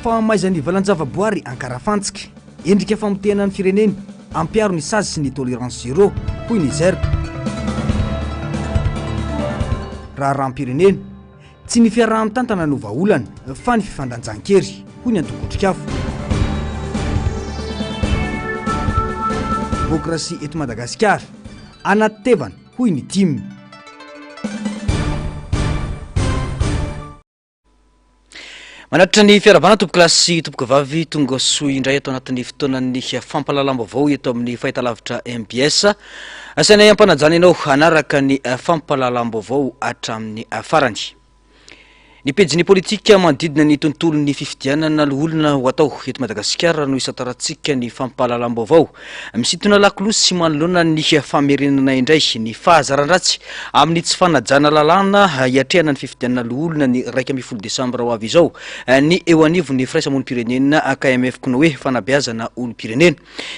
fahamaizan'ny valan-javaboary ankarafantsika endrika famotehana ny fireneny ampiaro ny sazy sy ny tolérance zéro hoy Niger. Raha rahampirenena tsy ny fiaraha-mitantana no vaolana fa ny fifandanjan-kery hoy ny antokotrikafo. Demokrasia eto Madagasikara anaty tevana hoy ny TIM. Manatitra ny fiaravana tompo klasy tompoka vavy tonga soa indray ato anatin'ny fotoanan'ny fampahalalam-baovao eto amin'ny fahitalavitra MBS. Asaina ampanajana ianao hanaraka ny fampahalalam-baovao hatramin'ny farany. Ny pejiny politika manodidina ny tontolon'ny fifidianana olona ho atao eto Madagasikara no isataratsika ny fampahalalam-baovao. Misintona lakolosy sy manoloana ny famerenana indray ny fahazaran-dratsy amin'ny tsy fanajana lalàna hiatrehana ny fifidianana olona ny 12 Desambra ho avy izao ny eo anivon'ny firaisamonim-pirenena KMF Konoe fanabeazana olom-pirenena.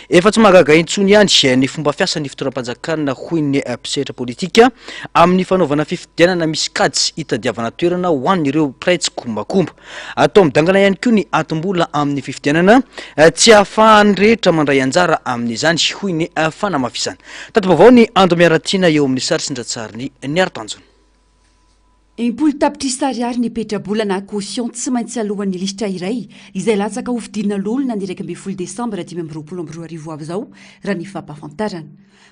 Efa tsy mahagaga intsony ihany ny fomba fiasan'ny fitoeram-panjakana hoy ny mpisetra politika amin'ny fanaovana fifidianana misy kajy hitadiavana toerana ho an'ny ireo praitsy kombakomba. Atao midangana ihany koa ny atombola amin'ny fifidianana tsy ahafahan'ny rehetra mandray anjara amin'izany hoy ny fanamafisana. Tati-baovao ny Ando Miaratina eo amin'ny sary sindratsariny ny Artanjona. Impolo tapitra ariary ny petrabolana caution tsy maintsy alohan'ny lisitra iray izay latsaka ho fidinina lolona ny 12 Desambra 2022 avy izao raha ny fampahafantarana.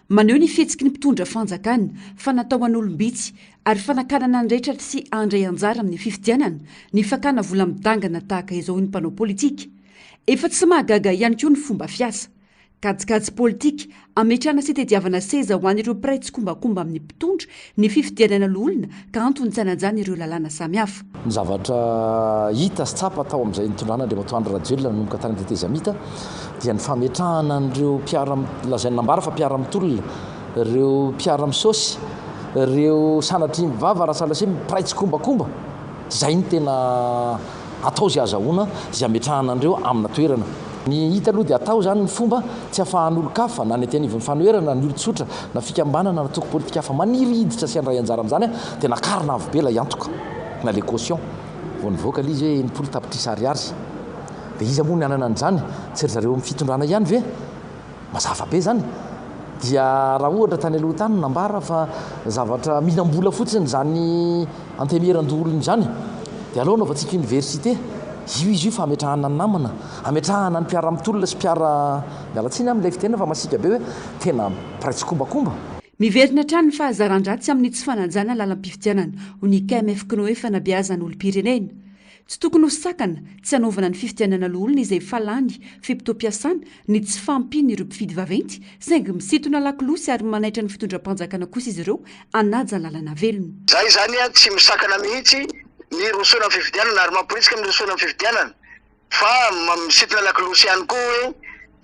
Maneho ny fihetsiky ny mpitondra fanjakana fa natao an'olom-bitsy ary fanakanana ny rehetra sy andray anjara amin'ny fifidianana ny fakana vola midangana tahaka izao ny mpanao politika. Efa tsy mahagaga ihany koa ny fomba fiasa. Kajikajy politika ametrahana sy tediavana seza ho an'ireo praitsy kombakomba amin'ny mpitondra ny fifidianana lolona ka antony tsy hanajana ireo lalàna samihafa. Ny zavatra hita sy tsapa tao amin'izay nitondrana dia Matoandro Rajoelina nanomboka tany tetezamita dia ny fametrahana an'ireo mpiara lazaina nambara fa mpiara mitolona, ireo mpiara misosy, ireo sanatry mivava raha salasy praitsy kombakomba. Zay ny tena atao izay azahoana izay ametrahana an'ireo amina toerana. Ny hita aloha dia atao zany ny fomba tsy ahafahan'olo-kafa na ny atenivon'ny fanoherana ny olo-tsotra na fikambanana na toko politika hafa maniry hiditra sy andray anjara amin'izany dia nakarina avo be la iantoka na le caution vao nivoaka ilay izy hoe 80 tapitrisa ariary. Dia izy moa ny anana an'izany tsy ry zareo amin'ny fitondrana ihany ve mazava be zany dia raha ohatra tany aloha tany nambara fa zavatra mihinam-bola fotsiny zany antemeran-dolony zany dia aleo anaovantsika université io izy io fa ametrahana ny namana, ametrahana ny mpiara mitolona sy mpiara mialatsiny amin'ilay fitena fa masika be hoe tena praitsy kombakomba. Miverina trano ny fahazaran-dratsy amin'ny tsy fanajana lalam-pifidianana ho ny KMF Konoe fanabeazana olom-pirenena. Tsy tokony ho sakana tsy hanaovana ny fifidianana lolona izay falany fipitoam-piasana ny tsy fampiny ireo mpifidy vaventy saingy misintona lakolosy ary manaitra ny fitondram-panjakana kosa izy ireo anaja lalana velona. Zay zany tsy misakana mihitsy ny rosoana amin'ny fifidianana ary mapolitsika amin'ny rosoana amin'ny fifidianana fa misintona lakolosy ihany koa hoe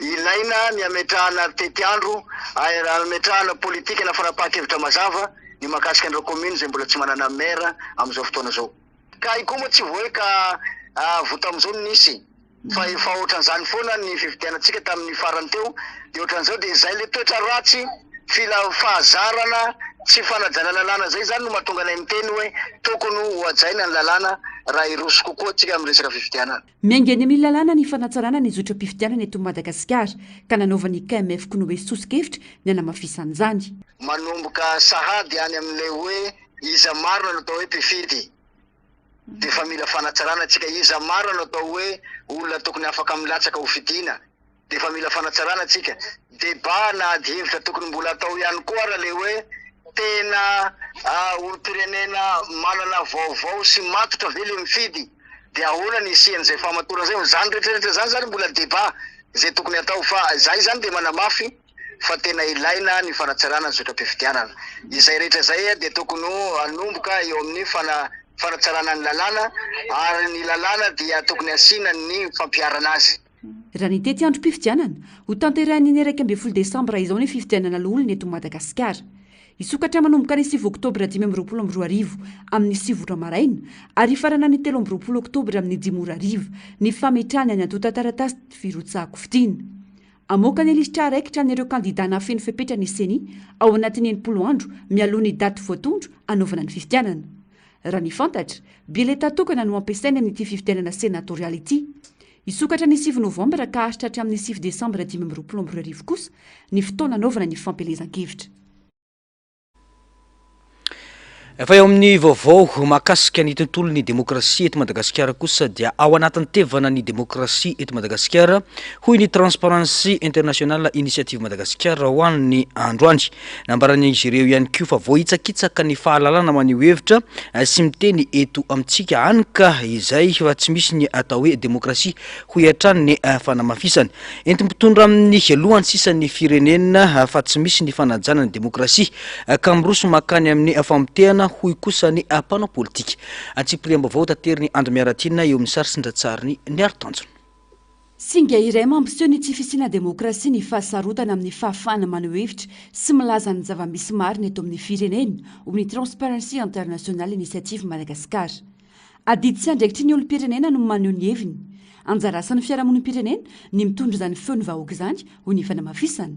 ilaina ny ametrahana tety andro ametrahana politika na fanapahan-kevitra mazava ny mahakasika an'ireo commune izay mbola tsy manana maire amin'izao fotoana izao. Ka ikoa moa tsy voe ka vota amin'izao nisy fa efa ohatran'izany foana ny fifidianantsika tamin'ny farany teo dia ohatran'izao dia izay le toetra ratsy fahazarana tsy fanajana lalàna zay zany no mahatonga anay miteny hoe tokony ho ajaina ny lalàna raha iroso kokoa tsika amin'ny resaka fifidianana. Miainga ny lalàna ny fanatsarana ny zotra-pifidianana eto Madagasikara ka nanaovan'ny KMF Konoe sosokevitra ny hanamafisana izany. Manomboka sahady any amin'ilay hoe iza maro no atao hoe mpifidy dia fa mila fanatsarana tsika iza maro no atao hoe olona tokony afaka milatsaka ho fidiana dia fa mila fanatsarana tsika. Débat na hevitra tokony mbola atao ihany koa raha le hoe tena olom-pirenena manana vaovao sy matotra ve le mifidy dia ahoana ny isian'izay famatorana zay zany rehetrarehetra zany zany mbola débat zay tokony atao fa zay zany dia manamafy fa tena ilaina ny fanatsarana ny zotra-pifidianana. Izay rehetra zay dia tokony anomboka eo amin'ny fanatsarana ny lalàna ary ny lalàna dia tokony asiana ny fampiarana azy. Raha ny tety androm-pifidianana ho tanterahiny ny 12 Desambra izao ny fifidianana lolona eto Madagasikara. Isokatra manomboka ny 9 Oktobra 2022 amin'ny 7 maraina ary farana ny 13 Oktobra amin'ny 10 ny fametrahana ny antotan-taratasy firotsahako fidiana. Amoaka ny lisitra araikitra n'ireo kandidana feno fepetra ny seni ao anatin'ny 80 andro mialoha ny daty voatondro anaovana ny fifidianana. Raha ny fantatra, bileta tokana no ampiasaina amin'ity fifidianana senatorialy ity. isokatra ny 6 novambra ka ahitra hatramin'ny 6 desambra 2022 kosa ny fotoana anaovana ny fampelezan-kevitra. Efa eo amin'ny vaovao mahakasika ny tontolon'ny demokrasia eto Madagasikara kosa dia ao anatin'ny tevana ny demokrasia eto Madagasikara hoy ny Transparency International Initiative Madagasikara ho an'ny androany. Nambarany izy ireo ihany koa fa voahitsakitsaka ny fahalalana maneho hevitra sy miteny eto amintsika any ka izay fa tsy misy ny atao hoe demokrasia hoy hatrany ny fanamafisany. Enti mitondra amin'ny lohany sisan'ny firenena fa tsy misy ny fanajana ny demokrasia ka miroso makany amin'ny famotehana hoy kosa ny mpanao politika. Antsipriam-baovao tateriny Andro Miaratina eo amin'ny sary sindratsariny ny Artanjona. Singa iray mampiseho ny tsy fisiana demokrasia ny fahasarotana amin'ny fahafahana maneho hevitra sy milaza ny zava-misy marina eto amin'ny firenena ho ny Transparency International Initiative Madagasikara. Adidy sy andraikitry ny olom-pirenena no maneho ny heviny. Anjara asan'ny fiarahamonim-pirenena ny mitondra izany feony vahoaka izany ho ny fanamafisana.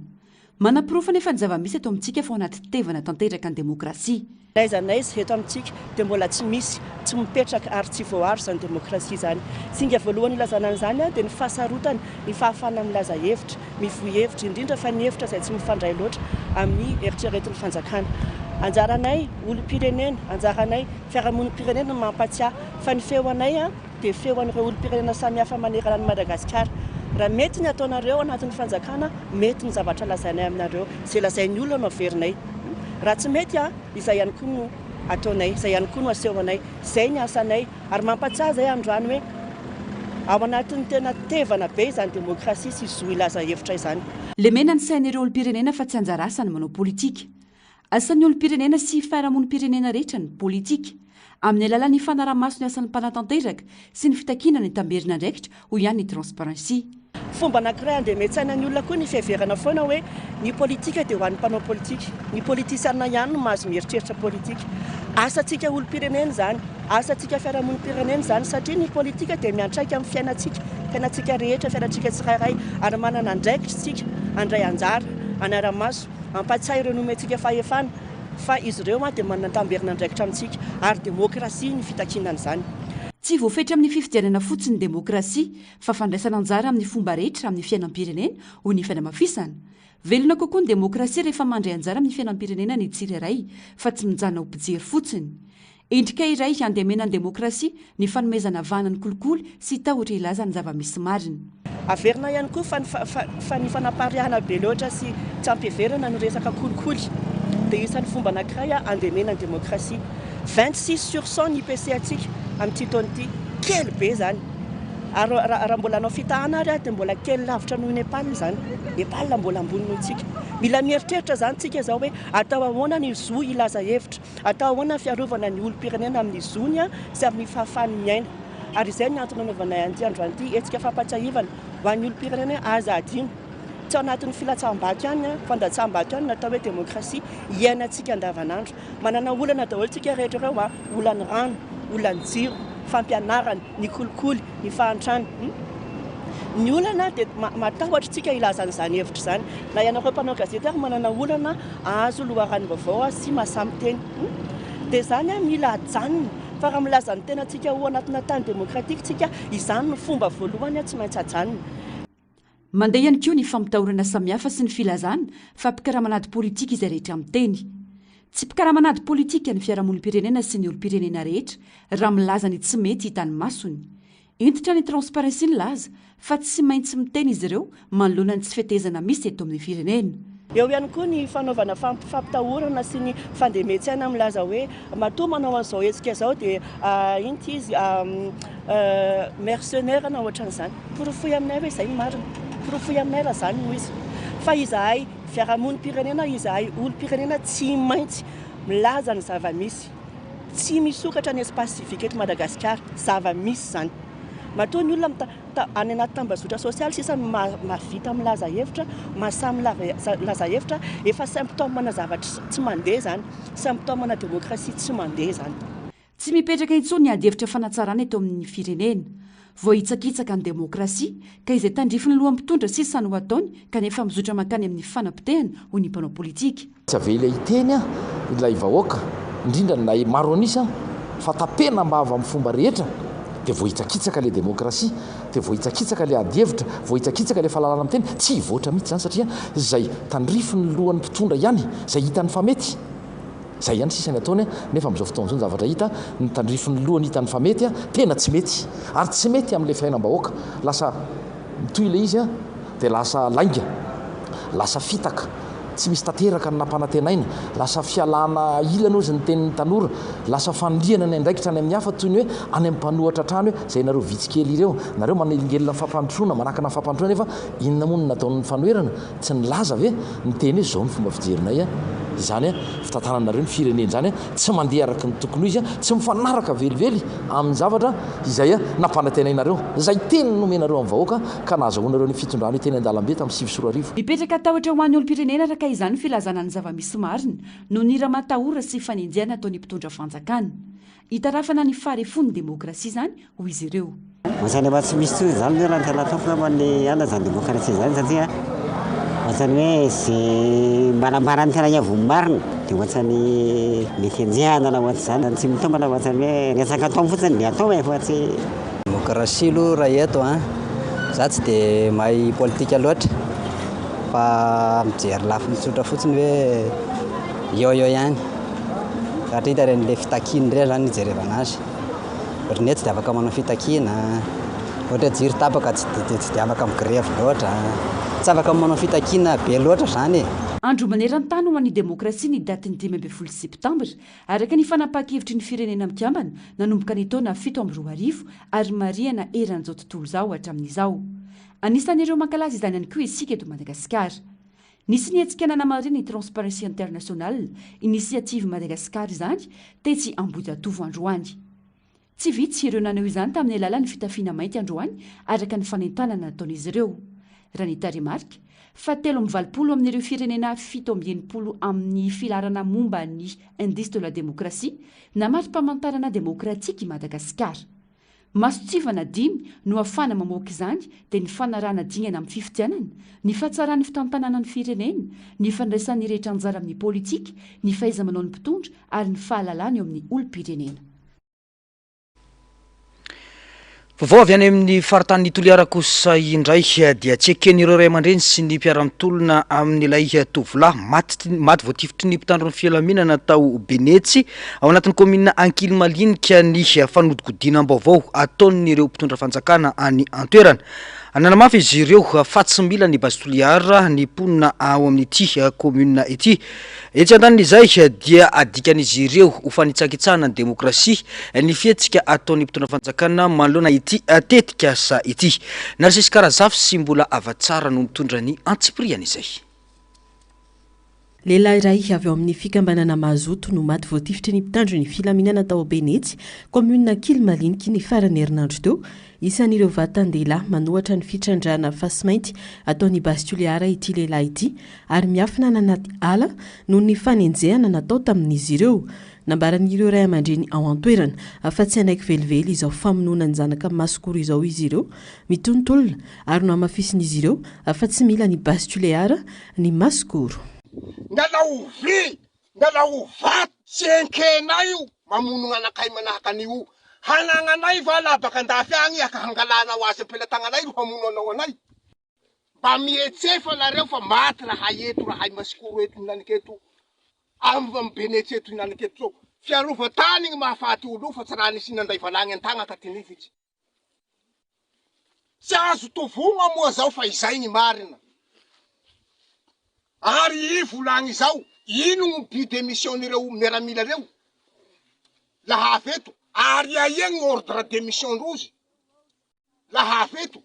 Manam-pirofana efa ny zava-misy eto amintsika fa ao anaty tevana tanteraka ny demokrasia. Naiza eto amintsika dia mbola tsy misy, tsy mipetraka ary tsy voaharo izany demokrasia izany. Singa voalohany ilazana an'izany dia ny fahasarotana, ny fahafahana milaza hevitra, mivohy hevitra, indrindra fa ny hevitra izay tsy mifandray loatra amin'ny eritreretin'ny fanjakana. Anjaranay olom-pirenena, anjaranay fiarahamonim-pirenena mampatsiahy fa ny feonay dia feon'ireo olom-pirenena samihafa manerana ny Madagasikara. Raha mety ny ataonareo anatin'ny fanjakana, mety ny zavatra lazainay aminareo, izay lazain'ny olona averinay. Raha tsy mety izay ihany koa no ataonay, izay ihany koa no asehonay, izay ny asanay ary mampatsiahy izay androany hoe ao anatin'ny tena tevana be izany demokrasia sy zo ilaza hevitra izany. Lemena ny sain'ireo olom-pirenena fa tsy anjara asany manao politika. Asan'ny olom-pirenena sy fiarahamonim-pirenena rehetra ny politika. Amin'ny alalan'ny fanaraha-maso ny asan'ny mpanatanteraka sy ny fitakiana ny tamberina andraikitra ho ihany ny transparency. Fomba anankiray andeha miantsana ny olona koa ny fiheverana foana hoe ny politika dia ho an'ny mpanao politika, ny politisiana ihany no mahazo mieritreritra politika. Asantsika olom-pirenena izany, asantsika fiarahamonim-pirenena izany satria ny politika dia miantraika amin'ny fiainantsika rehetra, fiainantsika tsirairay ary manana andraikitra isika, andray anjara, anara-maso, ampatsiahy ireo nomentsika fahefana fa izy ireo dia manana tamberina andraikitra amintsika ary demokrasia ny fitakinana izany. Tsy voafetra amin'ny fifidianana fotsiny demokrasia fa fandraisana anjara amin'ny fomba rehetra amin'ny fiainam-pirenena ho ny fanamafisana. Velona kokoa ny demokrasia rehefa mandray anjara amin'ny fiainam-pirenena ny tsirairay fa tsy mijana ho mpijery fotsiny. Endrika iray handemena ny demokrasia ny fanomezana vanany kolikoly sy tahotra ilaza ny zava-misy marina. Averina ihany koa fa ny fanapariahana be loatra sy tsy ampiheverana ny resaka kolikoly dia isan'ny fomba anankiray handemena ny demokrasia. 26% ny IPC atsika amin'ity taona ity, kely be izany. Ary raha mbola anao fitahana ary dia mbola kely lavitra noho Nepal izany. Nepal mbola ambony noho tsika. Mila mieritreritra izany tsika izao hoe atao ahoana ny zo ilaza hevitra, atao ahoana fiarovana ny olom-pirenena amin'ny zony sy amin'ny fahafahany miaina. Ary izay ny antony anaovanay an'ity androany ity hetsika fampatsiahivana ho an'ny olom-pirenena aza adino. Tsy ao anatin'ny filatsam-bato ihany, fandatsam-bato ihany natao hoe demokrasia iainantsika andavanandro. Manana olana daholo tsika rehetra ireo, olany rano, olany jiro, fampianarana, ny kolikoly, ny fahantrana. Ny olana dia matahotra tsika ilazan'izany hevitra izany. Na ianareo mpanao gazety ary manana olana azo loharano vaovao sy mahasamiteny. Dia izany mila hajanona fa raha milaza ny tenantsika ho anatina tany demokratika tsika, izany no fomba voalohany tsy maintsy hajanona. Mandeha ihany koa ny fampitahorana samihafa sy ny filazana fa mpikaramanady politika izay rehetra miteny. Tsy mpikaramanady politika ny fiarahamonim-pirenena sy ny olom-pirenena rehetra raha milaza ny tsy mety hitany masony. Entitra ny transparency ny laza fa tsy maintsy miteny izy ireo manoloana ny tsy fetezana misy eto amin'ny firenena. Eo ihany koa ny fanaovana fampitahorana sy ny fandemetsana milaza hoe matoa manao an'izao hetsika izao dia inty izy mercenaire na ohatran'izany. Porofoy aminay hoe izay marina, porofoy aminay raha izany no izy. Fa izahay fiarahamonim-pirenena, izahay olom-pirenena tsy maintsy milaza ny zava-misy. Tsy misokatra ny espace civique eto Madagasikara, zava-misy izany. Matoa ny olona any anaty tambazotra sosialy sisa mavita milaza hevitra, mahasamy laza hevitra, efa symptôme zavatra tsy mandeha izany, symptôme demokrasia tsy mandeha izany. Tsy mipetraka intsony ny ady hevitra fanatsarana eto amin'ny firenena. Voahitsakitsaka ny demokrasia ka izay tandrifiny loha mpitondra sisa no ataony kanefa mizotra makany amin'ny fanampitehana ho ny mpanao politika. Tsy avela iteny ilay vahoaka indrindra nay maro anisa fa tapena mba avy amin'ny fomba rehetra dia vohitsakitsaka le demokrasia dia vohitsakitsaka le adihevitra vohitsakitsaka le fahalalana miteny tsy hivoatra mihitsy zany satria zay tandrify ny lohan'ny mpitondra ihany zay hitany fa mety zay ihany sisany ataony nefa am'izao fotoana zao zavatra hita ny tandrify ny lohany hitany fa mety tena tsy mety ary tsy mety amin'le fiainam-bahoaka lasa mitoy le izy dia lasa lainga lasa fitaka tsy misy tanteraka ny nampanantenaina lasa fialana ilana ozy ny tenin'ny tanora lasa fanoliana ny andraikitra any amin'ny hafa toy ny hoe any amin'ny mpanohatra trano hoe zay nareo vitsikely ireo nareo manelingelina fampandrosoana manakana fampandrosoana nefa inona moa no nataon'ny fanoherana tsy nilaza ve ny teny hoe zao ny fomba fijerinay izany fitantananareo ny fireneny zany tsy mandeha araka ny tokony izy tsy mifanaraka velively amin'ny zavatra izay nampanantenainareo zay teny nomenareo amin'ny vahoaka ka nahazahoanareo ny fitondrano teny an-dalambe tamin'ny 9 mipetraka tahotra ho an'ny olom-pirenena araka izany filazana ny zava-misy marina no ny raha-matahora sy fanenjana ataony mpitondra fanjakana hitarafana ny farefony demokrasia zany ho izy ireo masany efa tsy misy toy zany raha ntalatao man'ny ana zany demokrasia zany satria ohatrany hoe zay mbalambarany tena hiavony marina dia ohatrany mety enjehana na ohatry zany tsy mitombana ohatrany hoe resaka atao fotsiny dia atao e fa tsy demokrasia aloha raha eto za tsy dia mahay politika loatra fa mijery lafy mitsotra fotsiny hoe eo ihany raha hita ren'le fitakina indray zany nijerevana azy ohatra ny hoe tsy dia afaka manao fitakina ohatra jiry tapaka tsy dia afaka migrevy loatra tsy afaka manao fitakina be loatra zany andro maneran-tany ho an'ny demokrasia ny datiny 15 septambra araka ny fanapaha-kevitry ny firenena mikambana nanomboka ny taona 7 ary mariana eran'izao tontolo zao hatramin'izao anisan'ireo mankalaza izany ihany koa isika eto Madagasikara nisy nihetsikana marina ny Transparency International initiative Madagasikara izany tetsy Ambohijatovo androany tsy vitsy ireo nanao izany tamin'ny alalan'ny fitafiana mainty androany araka ny fanentanana nataon'izy ireo raha ny tarimarika fa 7 amin'ireo firenena 7 amin'ny filarana momba ny indice de la démocratie namari-pamantarana demokratika i Madagasikara masotsivana 5 no afana mamoaka izany dia ny fanarana dingana amin'ny fifidianana ny fahatsarany fitantanana ny firenena ny fandraisan'ny rehetra anjara amin'ny politika ny fahaiza-manao ny mpitondra ary ny fahalalana eo amin'ny olom-pirenena vao avy any amin'ny faritany toliara kosa indray dia tsy eken'ireo ray aman-dreny sy ny mpiara-mitolona amin'ilay tovolahy maty voatifitry ny mpitandron'ny filaminana tao Benetsy ao anatin'ny komina Ankily Malinika ny fanodikodinam-baovao ataon'ireo mpitondra fanjakana any antoerana ananamafy izy ireo fa tsy mila ny basy toliara ny mponina ao amin'ity komina ity etsy andanin'izay dia adikan'izy ireo ho fanitsakitsahana ny demokrasia ny fihetsika ataon'ny mpitondra fanjakana manoloana ity tetika sa ity narisisy karazafy sy mbola avatsara no mitondra ny antsipriana izay lehilahy iray avy ao amin'ny fikambanana mazoto no maty voatifitry ny mpitandro ny filaminana tao Benetsy komuna Ankily Malinika ny farany herinandro teo isan'ireo vatan-dehilahy manohatra ny fitrandrana fasy mainty ataon'ny basy toliara ity lehilahy ity ary miafina nanaty ala noho ny fanenjehana natao tamin'izy ireo nambaran'ireo ray aman-dreny ao antoerana fa tsy anaiky velively izao famonoana ny zanaka masikoro izao izy ireo mitontolona ary no amafisin'izy ireo fa tsy mila ny basy toliara ny masikoro ngalao vy ngalao vato tsy enkenay io mamono anakay manahaka an'io hanagnanay va la baka andafy agny aka hangalana ho azy am-pelatagnanay ro hamono anao anay mba mietsefa nareo fa maty raha eto rahay masikoro eto inaniketo amin'ny Benetsy eto inaniketo zao fiarova tany igny mahafaty olo fa tsy raha nisy nandray valagny an-tagna ka tinifitsy tsy azo tovogna moa zao fa izay ny marina ary i volagny zao ino gny but démissionnereo miaramila reo laha aveto ary aiegny ordre démission rozy laha aveto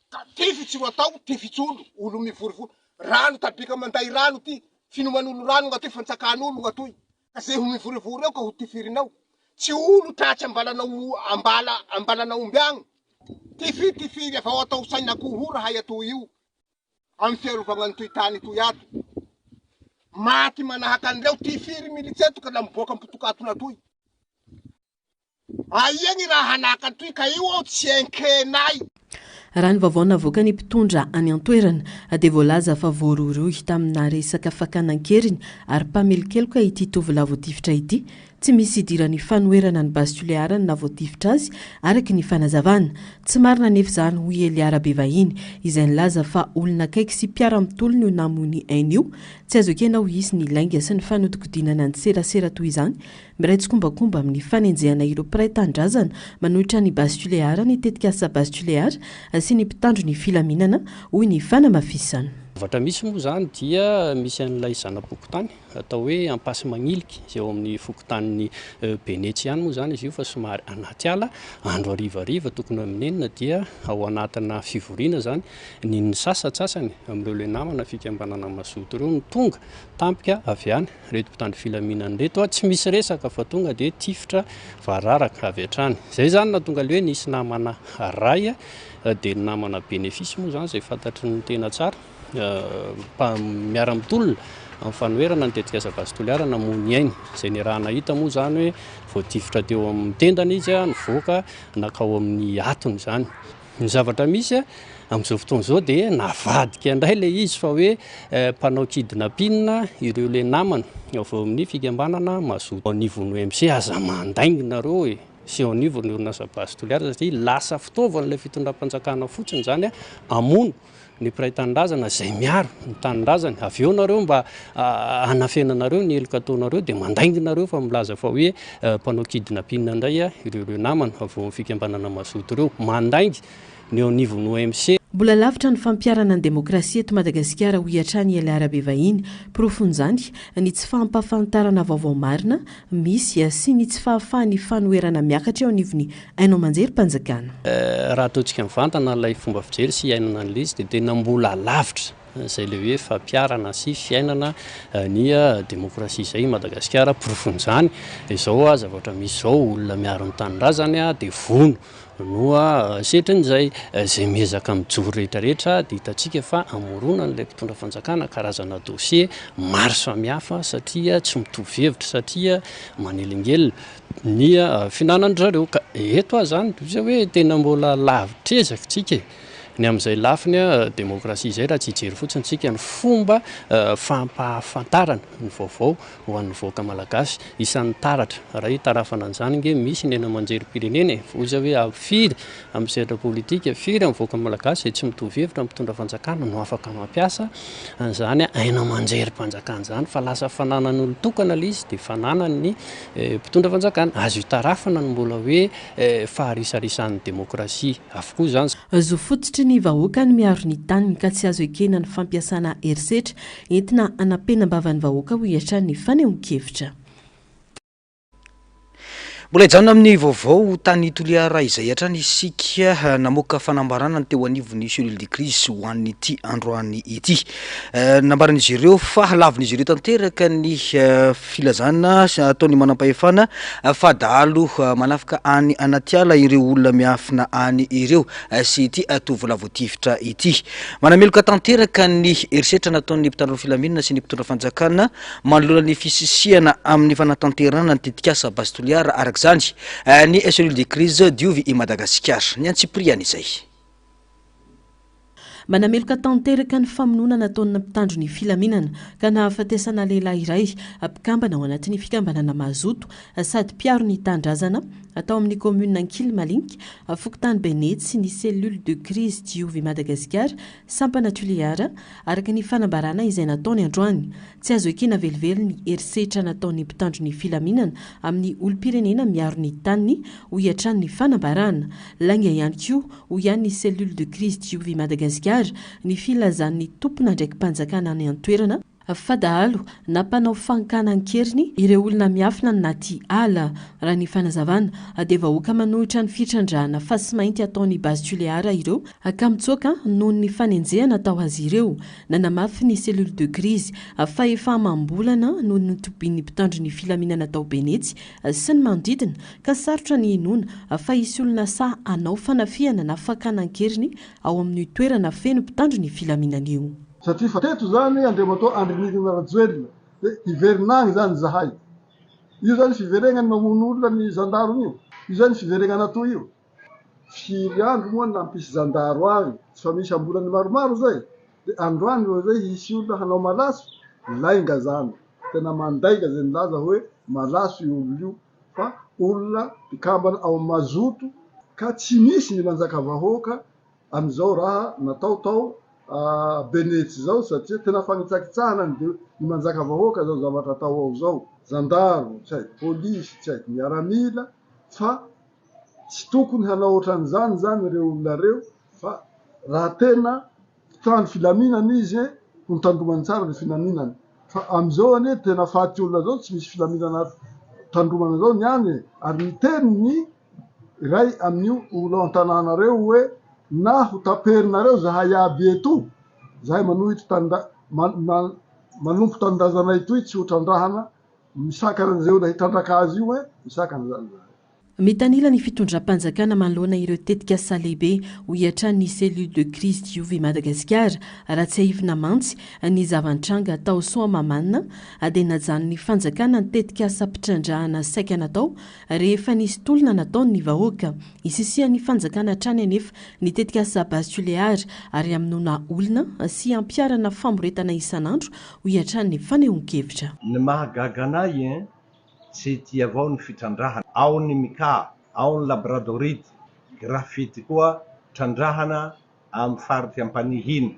ka tifitsy ro atao tifitsy olo mivorivory rano tabika manday rano ty finoman'olo rano gn'atoy fantsakan'olo gn'atoy ka zay ho mivorivory eo ka ho tifirinao tsy olo tratsy ambalana omby agny tifiry avao atao sainakoho rahay atoy io amin'ny fiarovagna ny toy tany toy ato maty manahaky an'ireo tifiry militseto ka la miboaka ampitokatona toy aiegny raha hanaka atoy ka io ao tsy enkenay raha ny vaovao navoaka ny mpitondra any antoerana dia voalaza fa voarorohy tamina resaka fakanan-keriny ary mpamelikeloka ity tovolahy voatifitra ity tsy misy idiran'ny fanoerana ny bastuliarany na voatifitra azy araky ny fanazavana tsy marina nefa zany hoy Eliarabe vahiny izay nilaza fa olona akaiky sy mpiara-mitolona io namony ainy io tsy azo ekena ho isy ny lainga sy ny fanodikodinana ny serasera toy izany miray tsokombakomba amin'ny fanenjehana ireo mpiray tandrazana manohitra ny bastuliara ny tetika asa bastuliara sy ny mpitandro ny filaminana hoy ny fanamafisana. Zavatra misy moa zany dia misy an'ilay zanam-pokotany atao hoe ampasy magniliky izay ao amin'ny fokotanin'ny Benetsy ihany moa zany izy io fa somary anaty ala andro arivariva tokony amin'enina dia ao anatina fivoriana zany ny sasatsasany amin'ireo le namana fikambanana mazoto ireo ny tonga tampika avy any reto mpitandro filaminana reto tsy misy resaka fa tonga dia tifitra vararaka avy hatrany zay zany na tonga le hoe nisy namana ray dia ny namana benefisy moa zany izay fantatry ny tena tsara miara-mitolona amin'ny fanoerana ny tetika asa bastuliara namony ainy izay ny raha nahita moa zany hoe voatifitra teo amin'ny tendana izy nivoaka nakao amin'ny atony zany ny zavatra misy amin'izao fotoana izao dia navadika indray le izy fa hoe mpanao kidnapping ireo le namana avy amin'ny fikambanana mazoto anivon'ny OMC aza mandainginareo sy ao anivo ny orinasa bastuliara satria lasa fitaovana ilay fitondram-panjakana fotsiny zany amono ny mpiray tandrazana izay miaro ny tandrazany avy eo nareo mba hanafenanareo ny heloka ataonareo dia mandainginareo fa milaza fa hoe mpanao kidnapping indray ireo namana avy amin'ny fikambanana mazoto ireo mandaingy ny eo anivon'ny OMC. Mbola lavitra ny fampiarana ny demokrasia eto Madagasikara hoy hatrany Eliarabe vahiny profon'izany ny tsy fampafantarana vaovao marina misy sy ny tsy fahafahan'ny fanoerana miakatra eo anivon'ny ainao manjery-panjakana. Raha ataontsika mivantana ilay fomba fijery sy iainana an'ilay izy dia tena mbola lavitra izay le hoe fampiarana sy fiainana ny demokrasia izay Madagasikara profon'izany izao zavatra misy izao olona miaro ny tanindrazany dia vono noa setrin'izay izay miezaka mijoro rehetrarehetra dia hitantsika fa amorona n'ilay mpitondra fanjakana karazana dossier maro samihafa satria tsy mitovy hevitra satria manelingelina ny finanan'zareo ka eto zany izay hoe tena mbola lavitrezaka tsika ny amin'izay lafiny demokrasia izay raha tsy hijery fotsiny tsika ny fomba fampahafantarana ny vaovao ho an'ny voaka malagasy isan'ny taratra raha hitarafana an'izany nge misy ny ena manjerim-pirenena oza hoe firy amin'ny sehatra politika firy amin'ny voaka malagasy izay tsy mitovy hevitra mitondra fanjakana no afaka mampiasa an'izany aina manjerim-panjakana zany fa lasa fananany olon-tokana le izy dia fananany ny mpitondra fanjakana azo hitarafana ny mbola hoe faharisarisan'ny demokrasia avokoa zany zo fototry ny vahoaka ny miaro ny taniny ka tsy azo ekena ny fampiasana herisetra entina anampenam-bavan'ny vahoaka ho hiatran'ny fanehoan-kevitra. Mbola hijanona amin'ny vaovao tany Toliara izay hatrany isika namoaka fanambarana ny teo anivon'ny cellule de crise ho an'ity androany ity. Nambaran'izy ireo fa halavin'izy ireo tanteraka ny filazana ataony manam-pahefana fa dahalo manafika any anaty ala ireo olona miafina any ireo sy ity tovolahy voatifitra ity. Manameloka tanteraka ny herisetra nataon'ny mpitandro filaminana sy ny mpitondra fanjakana manoloana ny fisisiana amin'ny fanatanterana ny tetikasa Bastoliara araka zany ny cellule de crise diovy i Madagasikara ny Antsipriana izay. Manameloka tanteraka ny famonoana nataon'ny mpitandro ny filaminana ka nahafatesana lehilahy iray mpikambana ao anatin'ny fikambanana mazoto sady mpiaro ny tandrazana atao amin'ny commune Ankilimalinka fokotany Benetsy sy ny cellule de crise diovy Madagasikara sampana Toliara araka ny fanambarana izay nataony androany. Tsy azo ekena velively ny herisetra nataon'ny mpitandro ny filaminana amin'ny olom-pirenena miaro ny taniny ho hiatran'ny fanambarana. Lainga ihany koa ho ihany ny cellule de crise diovy Madagasikara ny filazan'ny tompona ndraiky mpanjakana any an-toerana fa dahalo nampanao fankanan-keriny ireo olona miafina naty ala. Raha ny fanazavana dia vahoaka manohitra ny fitrandrahana fasimainty ataon'ny Bastoliara ireo ka mitsoaka noho ny fanenjehana atao azy ireo. Nanamafy ny cellule de crise fa efa mambolana noho ny tobian'ny mpitandro ny filaminana atao Benetsy sy ny manodidina ka sarotra ny inona fa isy olona sa anao fanafiana na fankanan-keriny ao amin'ny toerana feno mpitandro ny filaminana io. Satria fa teto zany andriamatao andrinidina rajoelina dia hiverinany zany zahay io zany fiveregnany mamono olona ny zandaro io zany fiveregnana toy io firy andro moa nampisy zandaro agny tsy fa misy ambolany maromaro zay dia androany zay hisy olona hanao malaso lainga zany tena mandainga zay nilaza hoe malaso io olo io fa olona pikambana ao mazoto ka tsy misy ny manjakavahoaka am'izao raha nataotao benetsy zao satria tena fagnitsakitsahana ny manjakavahoaka zao zavatra atao ao zao zandaro tsy haiko polisy tsy haiko miaramila fa tsy tokony hanao ohatran'izany zany reo olona reo fa raha tena trano filaminana izy ho tandromany tsara ny finaminany fa am'izao ane tena faty olona zao tsy misy filaminana tandromana zao ny any ary miteny ny ray amin'io olo an-tanànareo hoe na ho taperinareo zahay aby eto zahay manohitry manompo tandrazanay toy tsy ho trandrahana misakana zay olona hitrandraka azy io hoe misakana zany zahay. Mitanila ny fitondram-panjakana manoloana ireo tetika asa lehibe ho iatran'ny cellule de crise diovy Madagasikara raha tsy haivina mantsy ny zavantranga atao Soamamanina dia najanon'ny fanjakana ny tetika asa mpitrandrahana saika natao rehefa nisy tolona nataon'ny vahoaka isisihan'ny fanjakana hatrany anefa ny tetika asa basuleara ary aminona olona sy ampiarana famoretana isan'andro ho iatran'ny fanehoan-kevitra. Ny mahagaga anay tsy tia avao ny fitrandrahana ao ny mika ao ny labradority grafity koa trandrahana amin'ny farity ampanihiny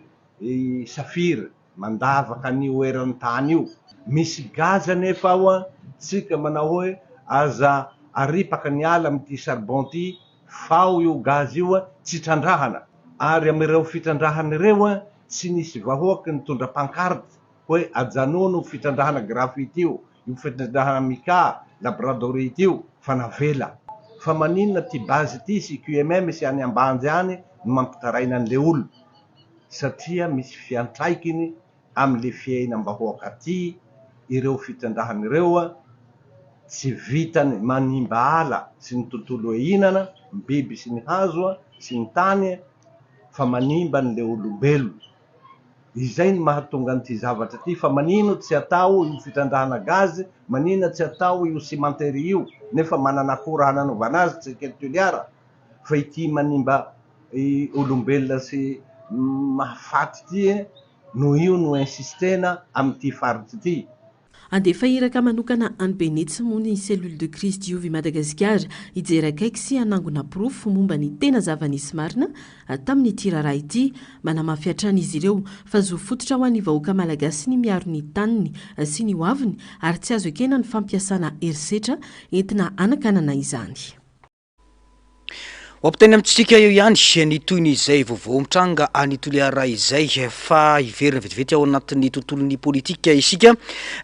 safira mandavaka ny oeran'ny tany io misy gaza nefa ao tsika manao hoe aza aripaka ny ala amin'ity charbon ty fao io gazy io tsy trandrahana ary amin'ireo fitrandrahana ireo tsy nisy vahoaka nitondra pankarte hoe ajanono fitrandrahana grafity io fitrandrahana mika labradority io fa navela fa maninona ty bazy ty sy QMM sy any ambanjy any no mampitaraina an'le olo satria misy fiantraikiny amin'le fiainam-bahoaka ty ireo fitrandrahana ireo tsy vitany manimba ala sy ny tontolo ihinana ny biby sy ny hazo sy ny tany fa manimba n'le olombelo. Izay ny mahatonga an'ity zavatra ty fa manino tsy atao io fitrandrahana gazy, manino tsy atao io cimenterie io nefa manana akora hananovana azy tsy keltuliara fa ity manimba olombelona sy mahafaty ty no io no insistena amin'ity faritsy ty. Andefa iraka manokana any Benetsy moa ny cellule de crise diovy Madagasikara hijerakaiky sy hanangona profo momba ny tena zava-nisy marina tamin'ny tirara ity manamafy hatrany izy ireo fa zo fototra ho an'ny vahoaka malagasy ny miaro ny taniny sy ny hoaviny ary tsy azo ekena ny fampiasana herisetra entina anakanana izany. Wampiteny amintsika eo ihany ny toy izay vovomitranga any Toliara izay fa iverina vetivety ao anatin'ny tontolon'ny politika isika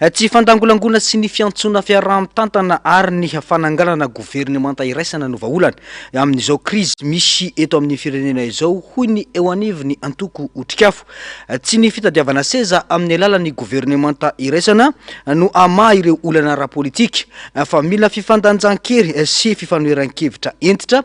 tsy fandangolangona sy ny fiantsona fiaraha-mitantana ary ny fananganana gouvernemanta iraisana no vaolana amin'izao crise misy eto amin'ny firenena izao hoy ny eo anivony Antoko Otrikafo tsy ny fitadiavana seza amin'ny alalan'ny gouvernemanta iraisana no ama ireo olana ara-politika fa mila fifandanjan-kery sy fifanoeran-kevitra entitra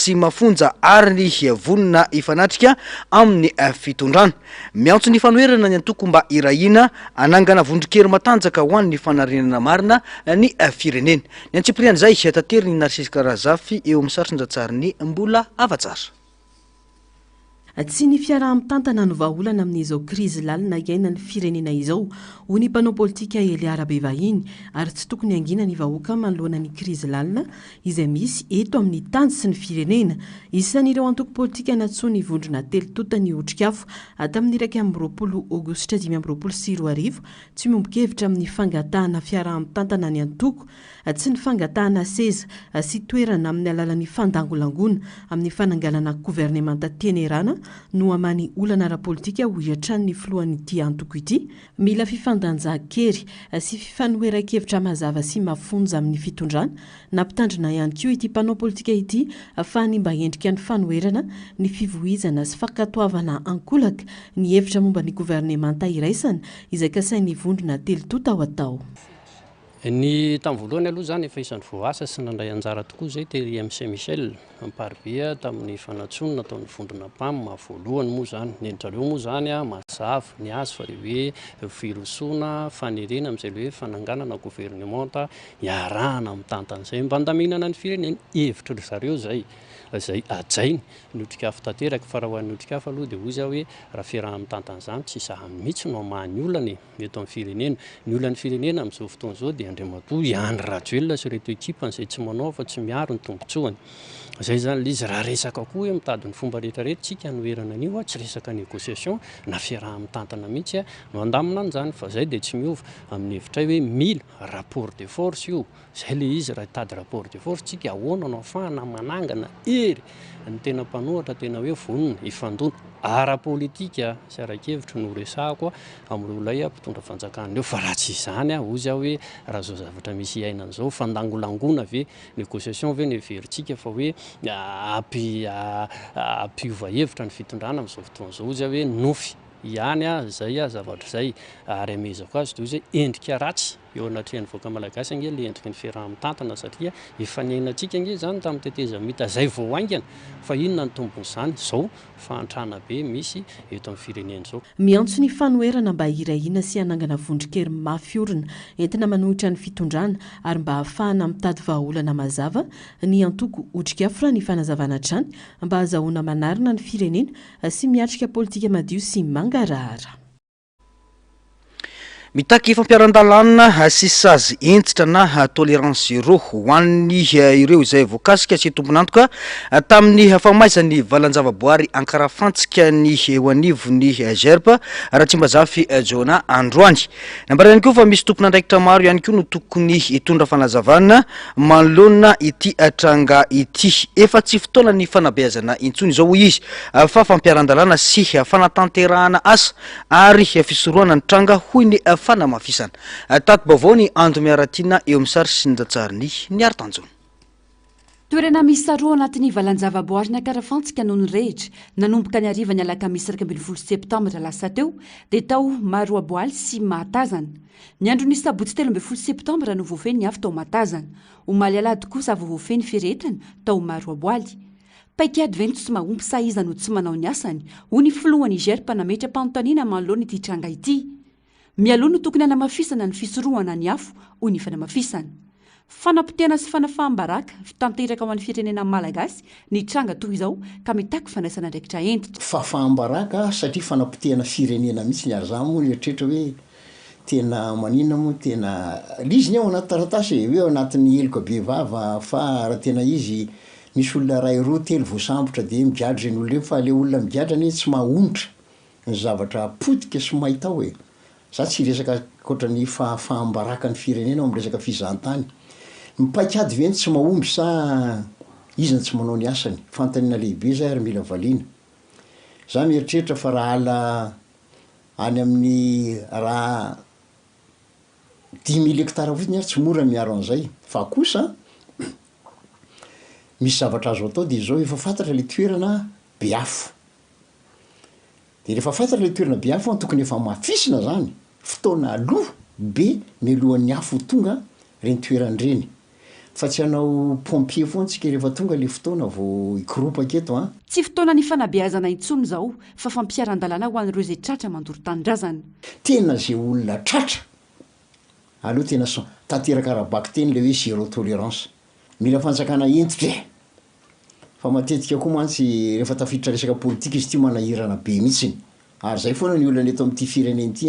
sy mafonja ary ny vonina ifanatrika amin'ny fitondrana miantso ny fanoerana ny Antoko mba irahina anangana vondrokery matanjaka ho an'ny fanarenana marina ny firenena. Ny antsipriany zay tatery ny Narcisse Karazafy eo amin'ny sarin-jatsariny mbola avatsara. Tsy ny fiaraha-mitantana no vahaolana amin'izao krizy lalina iaina ny firenena izao ho ny mpanao politika Eli Arabe vahiny ary tsy tokony angina ny vahoaka manoloana ny krizy lalina izay misy eto amin'ny tany sy ny firenena. Isan'ireo antoko politika natsoa ny vondrona telo tota ny Otrikafo tamin'ny 1 Aogositra 2024 tsy miombon-kevitra amin'ny fangatahana fiaraha-mitantana ny antoko tsy ny fangatahana seza sy toerana amin'ny alalan'ny fandangolangona amin'ny fananganana gouvernemanta tenerana no amany olana ara-politika ho iatran'ny filohan'ity antoko ity mila fifandanjahan-kery sy fifanoeran-kevitra mazava sy mafonja amin'ny fitondrana nampitandrina ihany koa ity mpanao politika ity ahafahany mba endrika ny fanoerana ny fivoizana sy fakatoavana ankolaka ny hevitra momba ny gouvernemanta iraisana izay kasain'ny vondrona telo tota ao atao. Ny tamin'ny voalohany aloha zany efa isan'ny voasa sy nandray anjara tokoa zay tery MC Michel Paribia tamin'ny fanatsonina ataon'ny vondrona PAM voalohany moa zany nentrareo moa zany mazava ny azy fa le hoe firosona fanerena amin'izay le hoe fananganana gouvernemanta iarahana amin'ny tantan'izay mba andaminana ny firenena hevitra zareo zay ajainy ny Otrikafo tanteraka fa raha ho an'ny Otrikafo aloha dia hoy hoe raha fiaraha-mitantana izany tsy sahy mihitsy no amahany olana eto amin'ny firenena ny olan'ny firenena amin'izao fotoana izao dia Andriamatoa ihany Rajoelina sy reto ekipany izay tsy manao fa tsy miaro ny tombotsoany. Zay zany le izy raha resaka koa hoe mitady ny fomba rehetrarehetra tsika noerana anio tsy resaka négociation na fiaraha-mitantana mihitsy no andamina an'izany fa zay dia tsy miova amin'ny hevitray hoe mila rapport de force io. Zay le izy raha hitady rapport de force tsika ahoana no ahafahana manangana ery ny tena mpanohatra tena hoe vonona ifandona ara-politika sy arakevitry no resahako amin'ireo lay mpitondra fanjakana eo fa raha tsy izany ozy aho hoe raha zao zavatra misy iainana zao fandangolangona ve négociation ve ny heverintsika fa hoe ampiova hevitra ny fitondrana amin'izao fotoana zao ozy hoe nofy ihany zay zavatra zay ary amezako azy toy hoe endrika ratsy eo anatrehan'ny voaka malagasy ange le endriky ny fiaraha-mitantana satria efa niainantsika ange zany tamin'ny teteza mita zay vao aingana fa inona ny tombon'izany zao fahantrana be misy eto amin'ny firenena zao. Miantso ny fanoherana mba hirahina sy hanangana vondrikery mafy orina entina manohitra ny fitondrana ary mba hahafahana mitady vahaolana mazava ny antoko otrik'afra ny fanazavana trany mba hahazahoana manarina ny firenena sy miatrika politika madio sy mangarahara. Mitaky fampiaran-dalana sy sazy entitra na tolérance zéro ho an'ny ireo izay voakasika sy tompon'antoka tamin'ny famaizan'ny valanjavaboary ankarafantsika ny eo anivony gerpa raha tsy mba zafy Jona androany. Nambara ihany koa fa misy tompon'andraikitra maro ihany koa no tokony hitondra fanazavana manoloana ity tranga ity. Efa tsy fotoana ny fanabeazana intsony zao izy fa fampiaran-dalana sy fanatanterahana asa ary fisorohana ny tranga hoy ny fanamafisana. Tato bavao ny Ando Miaratina eo amin'ny sary sy ny datsariny ny Artanjona. Toerana misy saroa anatin'ny valanjavaboary ny ankarafantsika noho ny rehetra nanomboka ny ariva ny alakamisy 20 septambra lasa teo dia tao maro aboaly sy mahatazana. Ny andro ny sabotsy 13 septambra no voafeny avy tao mahatazana. Omaly alady kosa voafeny firetana tao maro aboaly. Paikady vento tsy mahomby saizana no tsy manao ny asany ho ny filohan'ny gerpa nametra mpanontaniana manoloana ity tranga ity. Mialoha no tokony hanamafisana ny fisorohana ny afo ho ny fanamafisana. Fanapotena sy fanafaham-baraka fitanteraka ho an'ny firenena malagasy ny tranga toy izao ka mitaky fanaisana ndraikitra entitra. Faham-baraka satria fanapotena firenena mihitsy ny arzany moa ny eritreretra hoe tena maninona moa tena liziny ao anaty taratasy hoe ao anatin'ny eloka be vava fa raha tena izy misy olona ray roa telo voasambotra dia migadra ny olona fa le olona migadra ny tsy mahonitra ny zavatra potika sy mahita hoe za tsy resaka koatra ny fahambaraka ny firenena ao am'resaka fizahantany. Mipaikady venty tsy mahomby sa izany tsy manao ny asany fantanina lehibe zay ary mila valiana. Za mieritreritra fa raha ala any amin'ny raha 10,000 hectara fotsiny ary tsy mora miaro an'izay fa kosa misy zavatra azo atao dia izao efa fantatra le toerana beafo. Dia rehefa fantatra le toerana beafo tokony efa mafisina zany fotoana aloha be mialohan'ny afo tonga reny toeran'ireny. Fa tsy hanao pompier foana tsika rehefa tonga le fotoana vao ikoropa keto Tsy fotoana ny fanabeazana intsony zao fa fampiaran-dalana ho an'ireo zay tratra mandoro tandrazana. Tena zay olona tratra aloha tena tanteraka arabaky teny le hoe zéro tolérance. Mila fanjakana entitra fa matetika koa mantsy rehefa tafiditra resaka politika izy ty manahirana be mihitsiny. Ary zay foana ny olona eto amin'ity firenena ity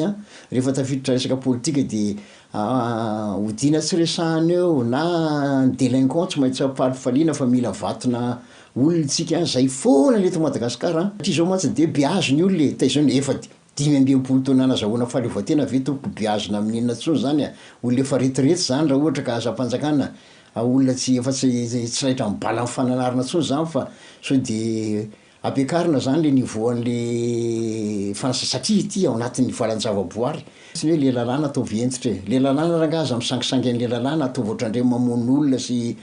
rehefa tafiditra resaka politika dia hodina tsy resahana eo na délinquant tsy maintsy ampalifaliana fa mila vatona olontsika zay foana leto Madagasikara. Satria zao mantsy dia beazo ny olona taizao ny efa 5 taona nazahoana fahaleovan-tena ve toko beazona amin'inona tsony zany olona efa retirety zany raha ohatra ka aza mpanjakana olona tsy efa tsy raitra mibala amin'ny fananarana tsony zany fa so dia ampiakarina zany le nivoan'le satria ity ao anatin'ny valan-javaboary sy hoe le lalàna ataovy entitra le lalàna raha aza misangisangan'le lalàna ataovy ohatrandre mamono olona sy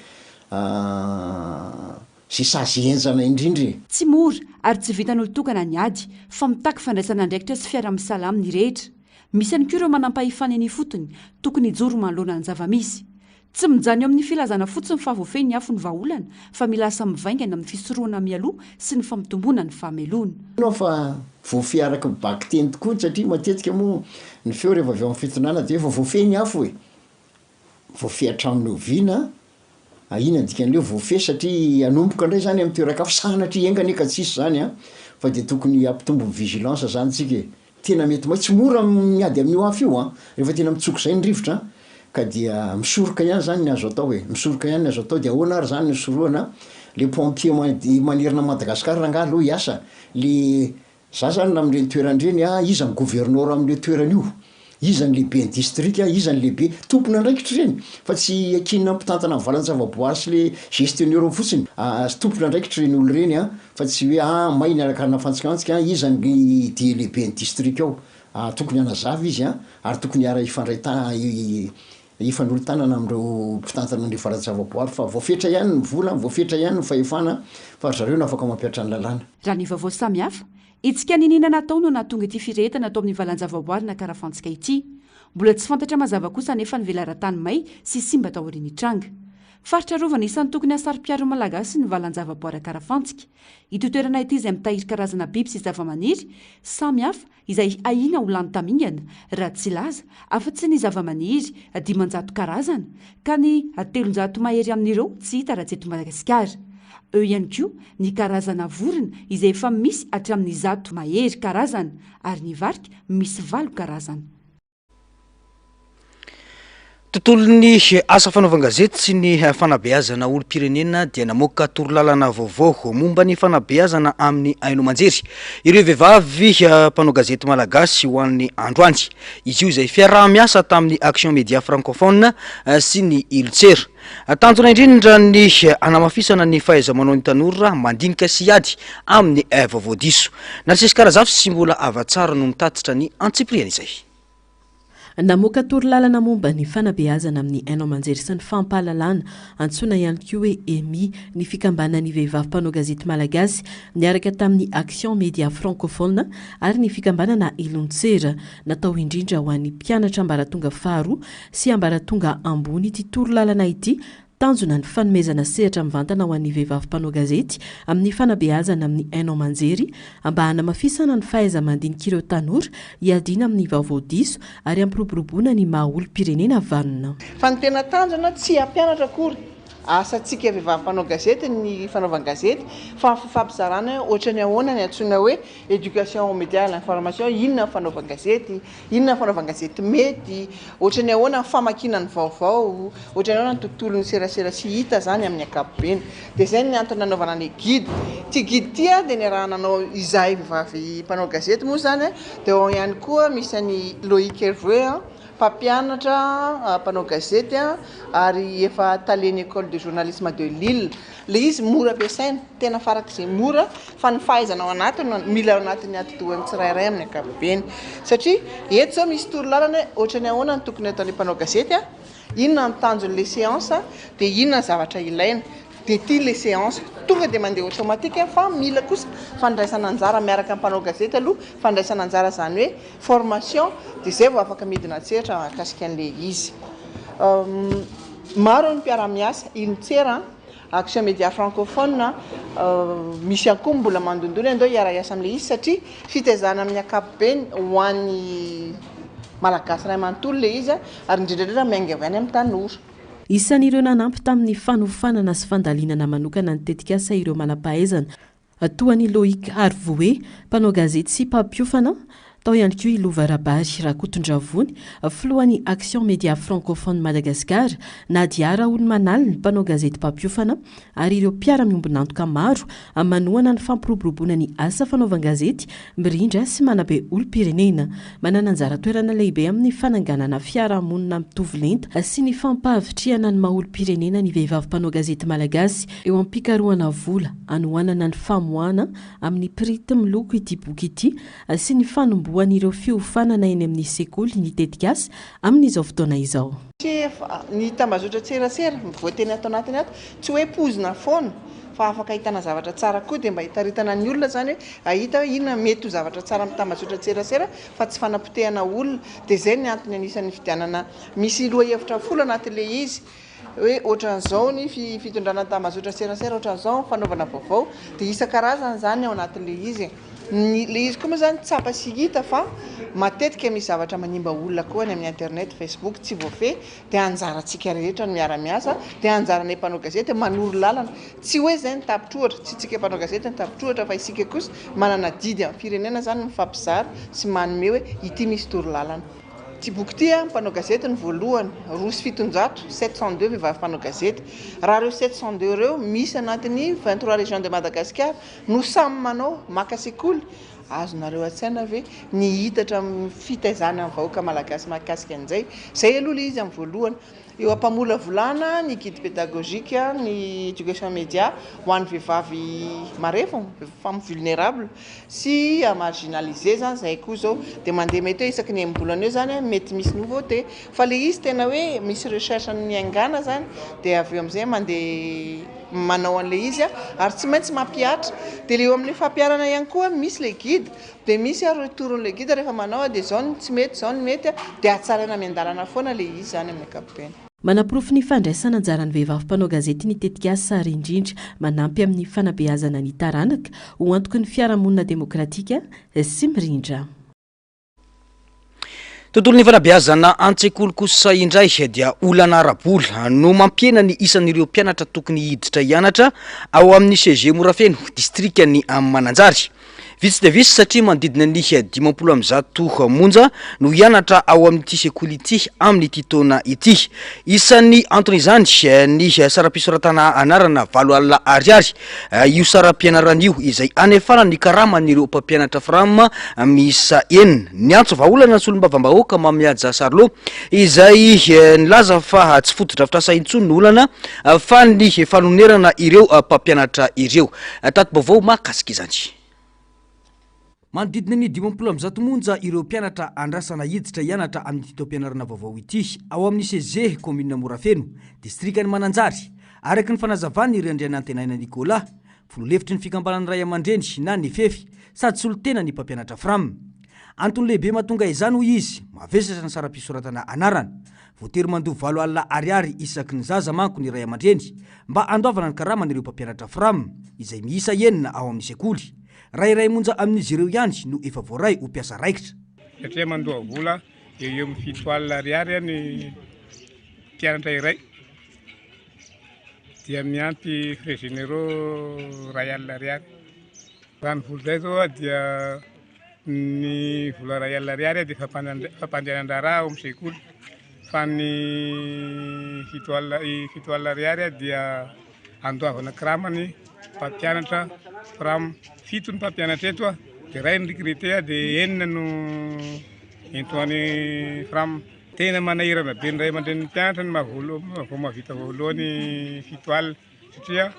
sazy enjana indrindra. Tsy mora ary tsy vitan'olo tokana ny ady fa mitaky fandraisana ndraikitra sy fiara-misalama ny rehetra. Misy any koa ireo manampahifany ny fotony tokony ijoro manoloana ny zava-misy. Tsy mijany eo amin'ny filazana fotsiny fa voafeny ny afo ny vahaolana fa milasa mivaingana amin'ny fisorohana mialoha sy ny famitombona ny fahameloana. Nao fa voafiaraka baky teny tokoa satria matetika moa ny feo rehefa avy amin'ny fitonana dia efa voafeny afo voafehatramin'ny oviana ina dikan'leo voafehy satria anomboka indray zany amin'ny toeraka afo sanatria iengany ka tsisy zany fa dia tokony ampitombo vigilance zany tsika tena mety tsy mora miady amin'io afo io rehefa tena mitsoko zay ny rivotra ka dia misoroka ihany zany ny azo atao hoe misoroka ihany ny azo atao de ahoana ary zany ny soroana le pompier manirina Madagasikara ranga aloha hiasa le za zany am'reny toerandreny iza ny gouverneur am'le toerana io iza ny lehibe ny district iza ny lehibe tompona andraikitra reny fa tsy akinina mpitantana valan-javaboary sy le gestionnaire fotsiny tompona andraikitra reny olo reny fa tsy hoe may niaraka nafantsikaantsika iza ny de lehibe ny district ao tokony anazavy izy ary tokony ara ifanolo tanana amreo mpitantana le valan-javaboary fa voafetra ihany ny vola voafetra ihany ny fahefana fa zareo no afaka mampiatra ny lalàna raha ny vaovao samy hafa itsika nininana atao no nahatonga ity firetana atao amin'ny valan-javaboary na karafantsika ity mbola tsy fantatra mazava kosa nefa ny velara-tany may sy simba atao aoriany tranga faritra rovana isan'ny tokony asary-piaro malagasy ny valan-javaboary karafantsika ito toerana ity izay mitahiry karazana biby sy zava-maniry samy hafa izay ahina ho lany tamingana raha tsy laza afa-tsy ny zava-maniry 500 karazana ka ny 300 mahery amin'ireo tsy hita raha tsy eto Madagasikara eo ihany koa ny karazana vorona izay efa misy hatramin'ny 100 mahery karazana ary ny varika misy 8 karazana. Tontolon'ny asa fanaovan-gazety sy ny fanabeazana olo-pirenena dia namoaka torolalana vaovao momba ny fanabeazana amin'ny Aino Manjery. Ireo vehivavy mpanao gazety malagasy ho an'ny androany. Izy io izay fiaraha-miasa tamin'ny Action Media Francophone sy ny Iltsera. Tanjona indrindra ny anamafisana ny fahaiza-manao ny tanora mandinika sy ady amin'ny vaovao diso. Narsisy karazafy sy mbola avatsara no mitatitra ny antsipriana izay. Namoaka torolalana momba ny fanabeazana amin'ny Aino Manjery sy ny fampahalalana antsoina ihany koa hoe EMI ny fikambanan'ny vehivavy mpanao gazety malagasy niaraka tamin'ny Action Media Francophone ary ny fikambanana Iltsera natao indrindra ho an'ny mpianatra ambaratonga faharoa sy ambaratonga ambony ity torolalana ity tanjona ny fanomezana sehatra mivantana ho an'ny vehivavy mpanao gazety amin'ny fanabeazana amin'ny Aino Manjery mba hanamafisana ny fahaiza mandinika ireo tanora hiadiana amin'ny vaovao diso ary ampiroboroboana ny maha olo-pirenena vanona. Fa ny tena tanjona tsy hampianatra akory asantsika vehivavy mpanao gazety ny fanaovan-gazety fa fampizarana ohatra ny ahoana ny antsoina hoe éducation aux médias l'information inona fanaovan-gazety inona fanaovan-gazety mety ohatra ny ahoana ny famakiana ny vaovao ohatra ny ahoana ny tontolo ny serasera sy hita zany amin'ny ankapobeny dia zay ny antony nanaovana ny guide ty guide ty dia ny raha nanao izahay vehivavy mpanao gazety moa zany dia ao ihany koa misy any Loïc Hervé mpampianatra mpanao gazety ary efa taleny école de journalisme de Lille le izy mora ampiasaina tena farak'izay mora fa ny fahaizana ao anatiny mila ao anatin'ny atidohan'ny tsirairay amin'ny ankapobeny satria eto zao misy torolalana ohatra ny ahoana ny tokony ataon'ny mpanao gazety inona ny tanjon'le séance dia inona ny zavatra ilaina dia ty le séance tonga dia mandeha automatique fa mila kosa fandraisana anjara miaraka mpanao gazety aloha fandraisana anjara zany hoe formation dia zay vao afaka midina an-tsehatra mahakasika an'le izy maro ny mpiara-miasa Iltsera Action Media Francophone misy akoa mbola mandondony andao hiara-iasa amin'le izy satria fitaizana amin'ny ankapobeny ho an'ny malagasy ray manontolo le izy ary indrindrandrindra miainga avy any amin'ny tanora. Isan'ireo nanampy tamin'ny fanofanana sy fandalinana manokana ny tetikasa ireo manam-pahaizana toa ny Loïc Hervé mpanao gazety sy mpampiofana tao ihany koa Ilova Rabary Rakotondravony filohan'ny Action Media Francophone Madagasikara Nadia Olomanalina mpanao gazety mpampiofana ary ireo mpiara-miombonantoka maro manohana ny fampiroboroboana ny asa fanaovan-gazety mirindra sy manabe olo-pirenena manana anjara toerana lehibe amin'ny fananganana fiarahamonina mitovy lenta sy ny fampahavitriana ny maha olo-pirenena ny vehivavy mpanao gazety malagasy eo am-pikarohana vola anohanana ny famoahana amin'ny prity miloko ity boky ity sy ny fanombohan'ireo fiofanana eny amin'ny sekoly ny tetikasa amin'izao fotoana izao. Ny tambazotra tserasera voateny atao anatiny ato tsy hoe pozina foana fa afaka ahitana zavatra tsara koa dia mba hitaritana ny olona zany hoe ahita inona mety ho zavatra tsara amin'ny tambazotra tserasera fa tsy fanapotehana olona dia zay ny antony anisan'ny fidianana misy loha hevitra folo anatin'le izy hoe ohatran'izao ny fitondrana tambazotra tserasera ohatran'izao fanaovana vaovao dia isan-karazany zany ao anatin'le izy le izy koa moa zany tsapa sy hita fa matetika misy zavatra manimba olona koa ny amin'ny internet Facebook tsy voafehy dia anjarantsika rehetra ny miara-miasa dia anjaranay mpanao gazety manoro lalana tsy hoe zay ny tapitrohatra tsy tsika mpanao gazety ny tapitrohatra fa isika kosa manana didy amin'ny firenena zany mifampizara sy manome hoe ity misy toro lalana. ty boky ty mpanao gazety ny voalohany 702 vehivavy mpanao gazety. Raha reo 702 reo misy anatiny 23 régions de Madagascar no samy manao maka sekoly, azonareo an-tsaina ve nihitatra fitaizana amin'ny vahoaka malagasy mahakasika an'izay. Zay aloha le izy amin'ny voalohany. Eo ampamolavolana ny guide pédagogique ny éducation média ho an'ny vehivavy marefo, femme vulnérable sy marginalisé zany zay koa zao dia mandeha mety hoe isaky ny ambolana eo zany mety misy nouveauté, fa le izy tena hoe misy recherche niangana zany dia avy eo amin'izay mandeha manao an'le izy ary tsy maintsy mampiatra. Dia le eo amin'ny fampiarana ihany koa misy le guide dia misy retourn'le guide rehefa manao dia zao no tsy mety, zao no mety dia atsaraina miandalana foana le izy zany amin'ny ankapobeny. Manaprofo ny fandraisana anjaran'ny vehivavy mpanao gazety ny tetika sary indrindra manampy amin'ny fanabeazana ny taranaka ho antoky ny fiarahamonina demokratika sy mirindra. Tontolon'ny fanabeazana an-tsekoly kosa indray dia olana arabola no mampiena ny isan'ireo mpianatra tokony hiditra hianatra ao amin'ny CG Morafeno distrikany amin'ny Mananjary. Vitsy dia vitsy satria manodidina ny 50 monja no hianatra ao amin'ity sekoly ity amin'ity taona ity. Isan'ny anton'izany ny saram-pisoratana anarana 7 alina ariary io saram-pianarana io izay anefana ny karaman'ireo mpampianatra frama misa 9. Ny antso vahaolana ny solom-bavambahoaka mamiaja Sarlo izay nilaza fa tsy foto-drafitrasa intsony ny olana fa ny fanonerana ireo mpampianatra ireo. Tato-baovao mahakasika izany. Manodidina ny 50 monja ireo mpianatra andrasana hiditra hianatra amin'ny taom-pianarana vaovao ity ao amin'ny CG commune Morafeno distrikany Mananjary. Araky ny fanazavany Randriana Antenaina Nicolas, fololefitry ny fikambanany ray aman-dreny na ny fefy sady solotena ny mpampianatra frame. Antony lehibe mahatonga izany hoy izy mavesatra ny saram-pisoratana anarana. Voatery mandoa 7 alina ariary isaky ny zaza manko ny ray aman-dreny mba andoavana ny karaman'ireo mpampianatra frame izay miisa 9 ao amin'ny sekoly. Ray monja amin'izy ireo ihany no efa voaray ho mpiasa raikitra. Satria mandoa vola eo amin'ny 7 alina ariary ny mpianatra iray dia miampy frais généraux 2 alina ariary. Raha ny vola zay zao dia ny vola 2 alina ariary dia fampandehanan-draharaha ao amin'ny sekoly, fa ny 7 alina ariary dia andoavana kiramany mpampianatra frame. 7 ny mpampianatra eto dia 2 ny recruté dia 9 no entoany frame. Tena manahirana be ny ray aman-dren'ny mpianatra ny mahavita voalohany 7 alina satria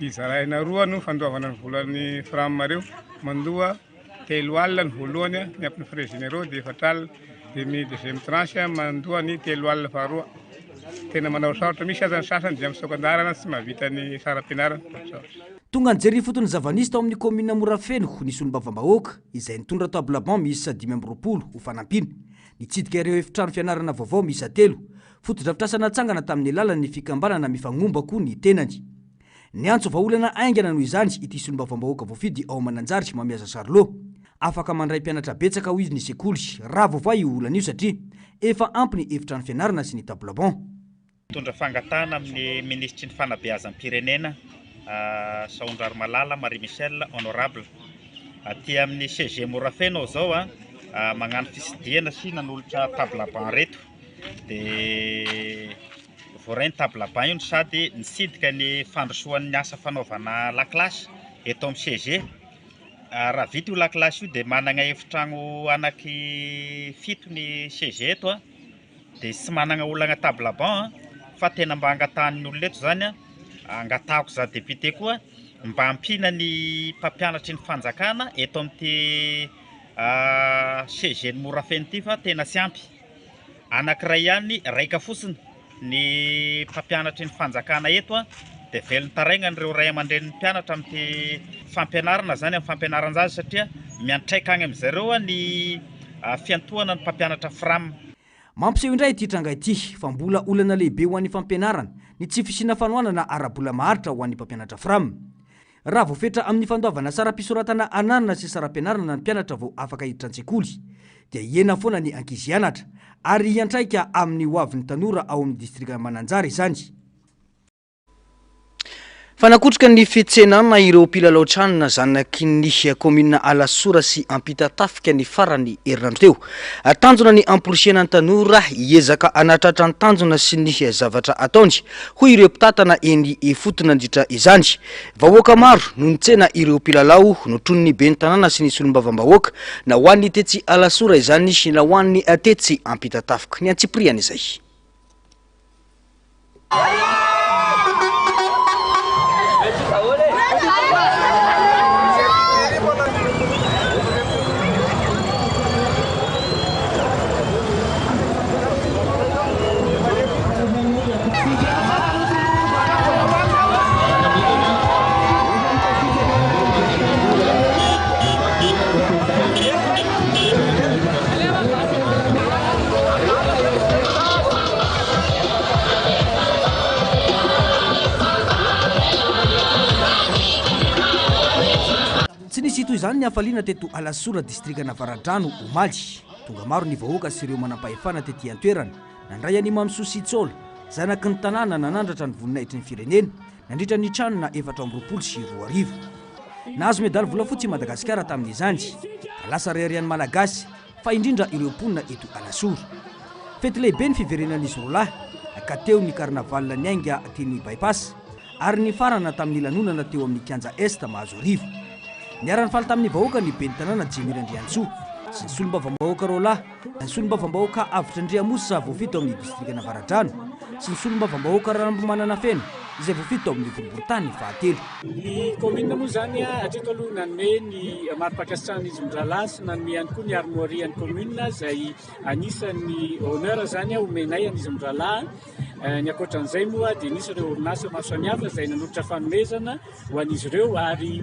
izaraina 2 no fandoavana ny volan'ny frame mareo, mandoa 3 alina ny voalohany miampy ny frais généraux dia 4 alina dia ny deuxième tranche mandoa ny 3 alina faharoa. Tena manao sarotra misy azany sasany dia amin'ny sokandarana tsy mahavita ny saram-pianarana. Tonga nijery fotony zavanista ao amin'ny commune Morafeno ny solom-bavambahoaka izay nitondra table banc miisa 520 ho fanampiny. Nitsidika ireo efitrano fianarana vaovao miisa 3. Foto-drafitrasa natsangana tamin'ny alalan'ny fikambanana mifagnomba koa ny tenany. Ny antso vahaolana aingana noho izany ity solom-bavambahoaka voafidy ao Mananjary mamiaza Sarlo. Afaka mandray mpianatra betsaka ho izy ny sekoly raha vaovay io olana io satria efa ampy ny efitrano fianarana sy ny table banc. Mitondra fangatana amin'ny ministry ny fanabeazam-pirenena Saondraro Malala Marie Michel honorable aty amin'ny CG Morafeno zao magnano fisidiana sy nanolotra table banc reto dia voarainy table banc io sady nisidika ny fandrosoan'ny asa fanaovana lakilasy eto amin'ny CG. Raha vita io lakilasy io dia manana efitrano anaky 7 ny CG eto dia tsy manana olana table banc fa tena mba angatahan'ny olona eto zany angatahako za député koa mba ampina ny mpampianatry ny fanjakana eto amin'ity CG ny Morafeno ity fa tena sy ampy. Anankiray ihany raika fotsiny ny mpampianatry ny fanjakana eto dia velony taraigna n'ireo ray aman-dren'ny mpianatra amin'ity fampianarana zany amin'ny fampianaran-jaza satria miantraika agny amin'izareo ny fiantohana ny mpampianatra frame. Mampiseho indray ity tranga ity fa mbola olana lehibe ho an'ny fampianarana ny tsy fisina fanohanana arabola maharitra ho an'ny mpampianatra frame. Raha voafetra amin'ny fandoavana saram-pisoratana anarana sy saram-pianarana ny mpianatra vao afaka hiditra an-tsekoly dia hiena foana ny ankizy hianatra ary hiantraika amin'ny hoavin'ny tanora ao amin'ny distrika Mananjary izany. Fanakotrika ny fihetsehana ireo mpilalao-tranona zanaky ny komina Alasora sy Ampitatafika ny farany herinandro teo. Tanjona ny amporisiana ny tanora hiezaka anatratra ny tanjona sy ny zavatra ataony hoy ireo mpitatana eny efotona andritra izany. Vahoaka maro no nitsena ireo mpilalao notron'ny ben'ny tanàna sy ny solombavambahoaka na ho an'ny tetsy Alasora izany na ho an'ny tetsy Ampitatafika. Ny antsipriana izay. Tsy nisy toy izany ny hafaliana teto Alasora distrika Navaradrano omaly. Tonga maro ny vahoaka sy ireo manam-pahefana tetỳ an-toerana. Nandray any Mamsoa Tsola, zanaky ny tanàna nanandratra ny voninahitry ny firenena, nandritra ny trano na 420 sy 2 nahazo medaly volafotsy i Madagasikara tamin'izany. Lasa reharian'ny malagasy fa indrindra ireo mponina eto Alasora. Fety lehibe ny fiverenan'izy roalahy ka teo ny karnaval ny ainga teny bypass ary ny farana tamin'ny lanonana teo amin'ny Kianja Est mahazo arivo. Niarany faly tamin'ny vahoaka ny ben'ny tanàna Jimirandriantsoa sy ny solombavambahoaka roalahy, ny solombavambahoaka Avitra Andriamosa voafito amin'ny distrika Navaradrano sy ny solombavambahoaka Rambomanana Feno izay voafito amin'ny boriboritany fahatelo. Ny commune moa zany hatreto aloha nanome ny mari-pakasitrahan'izy Mindralahy sy nanome ihany koa ny armoirian'ny commune izay anisan'ny honneur zany omenay an'izy Mindralahy. Ny ankoatran'izay moa dia nisy ireo orinasa maro samihafa izay nanolotra fanomezana ho an'izy ireo ary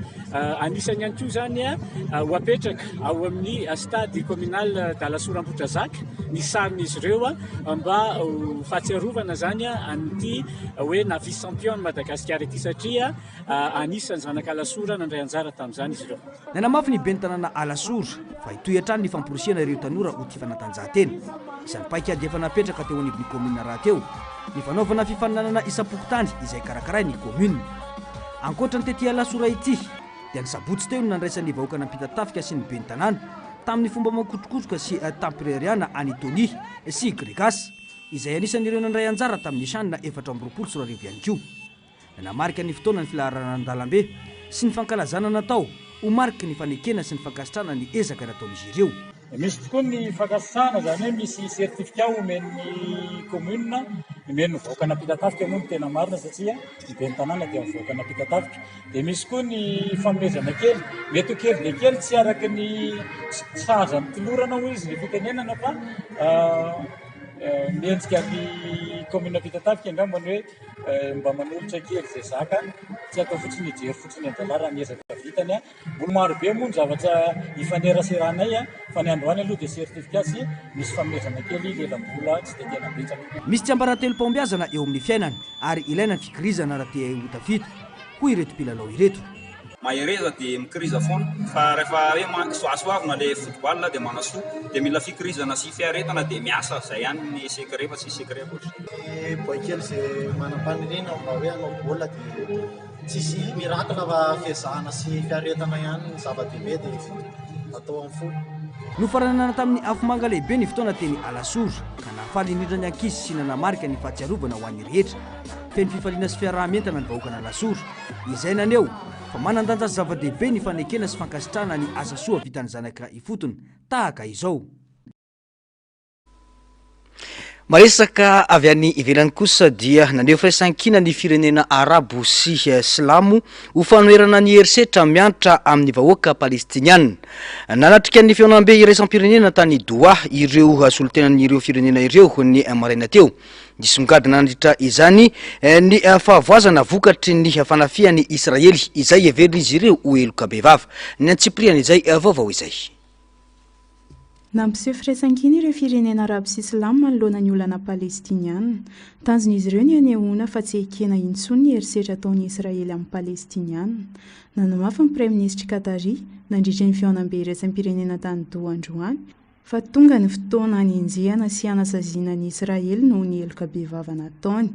anisany ihany koa zany ho apetraka ao amin'ny stade communal d'Alasora Ampotrazaka ny sarin'izy ireo mba fahatsiarovana zany an'ity hoe na vice champion Madagasikara ity satria anisany zanaka Alasora nandray anjara tamin'izany izy ireo. Nanamafy ny ben'ny tanàna Alasora fa hitoy hatrany ny famporisiana ireo tanora ho ty fanatanjahantena. Isan'ny paikady efa napetraka teo anivon'ny komina raha teo ny fanaovana fifaninanana isam-pokotany izay karakaray ny komina. Ankoatra ny tetỳ Alasora ity dia ny sabotsy teo no nandraisan'ny vahoaka Ampitatafika sy ny ben'ny tanàna tamin'ny fomba makotrokotroka sy tampireriana Anitony sy Gregas izay anisan'ireo nandray anjara tamin'ny sanina 420 sy 2 ihany koa. Namarika ny fotoana ny filaharana an-dalambe sy ny fankalazana natao ho mariky ny fanekena sy ny fankasitrana ny ezaka nataon'izy ireo. Misy tokoa ny fankasitrahana zany hoe misy certificat omen'ny commune, omen'ny vahoaka Ampitatafika moa no tena marina satria ny ben'ny tanàna dia vahoaka Ampitatafika. Dia misy koa ny fanomezana kely, mety ho kely dia kely tsy araky ny sahaza tilorana ho izy ny fitenenana fa miendrika ny commune Ampitatafika angambany hoe mba manolotra kely zay zaka tsy atao fotsiny hijery fotsiny an-dalahy raha miezaka vitany. Mbola maro be moa ny zavatra ifaneraseranay fa ny androany aloha dia certificat sy misy fanomezana kely lelam-bola tsy dia tena betsaka. Misy tsy ambaratelo-pahombiazana eo amin'ny fiainana ary ilaina ny fikirizana raha te ho tafita hoy ireto mpilalao ireto. Mahereza dia mikiriza foana fa rehefa hoe soasoavina le football dia manasoa dia mila fikirizana sy fiaretana dia miasa zay ihany ny secret fa tsy secret koatra. Boikely izay manam-paniriana mba hoe hanao baolina dia tsisy mirakina fa fiezahana sy fiaretana ihany ny zava-dehibe dia atao amin'ny fo. Nofaranana tamin'ny afomanga lehibe ny fotoana teny Alasora ka nafaly indrindra ny ankizy sy nanamarika ny fahatsiarovana ho an'ny rehetra. Feno fifaliana sy fiaraha-mientana ny vahoaka Alasora izay naneo fa manandanja zava-dehibe ny fanekena sy fankasitrahana ny asa soa vitan'ny zanaka ifotony tahaka izao. Maresaka avy any ivelany kosa dia naneho firaisan-kina ny firenena Arabo sy Silamo ho fanoherana ny herisetra miantra amin'ny vahoaka Palestiniana. Nanatrika ny fihaonam-be iraisam-pirenena tany Doha ireo solotenan'ireo firenena ireo ny maraina teo. Nisongadina nandritra izany ny fahavoazana vokatry ny fanafian'ny Israely izay everin'izy ireo ho eloka bevava. Ny antsipriana izay vaovao izay. Nampiseho firaisan-kina ireo firenena Arabo sy Silamo manoloana ny olana Palestiniana. Tanjon'izy ireo ny anehoana fa tsy ekena intsony ny herisetra ataon'ny Israely amin'ny Palestiniana. Nanamafy ny Prime Ministra Qatari nandritra ny fihaonam-be iraisam-pirenena tany Doha androany fa tonga ny fotoana hanenjehana sy hanasaziana ny Israely noho ny eloka bevava nataony.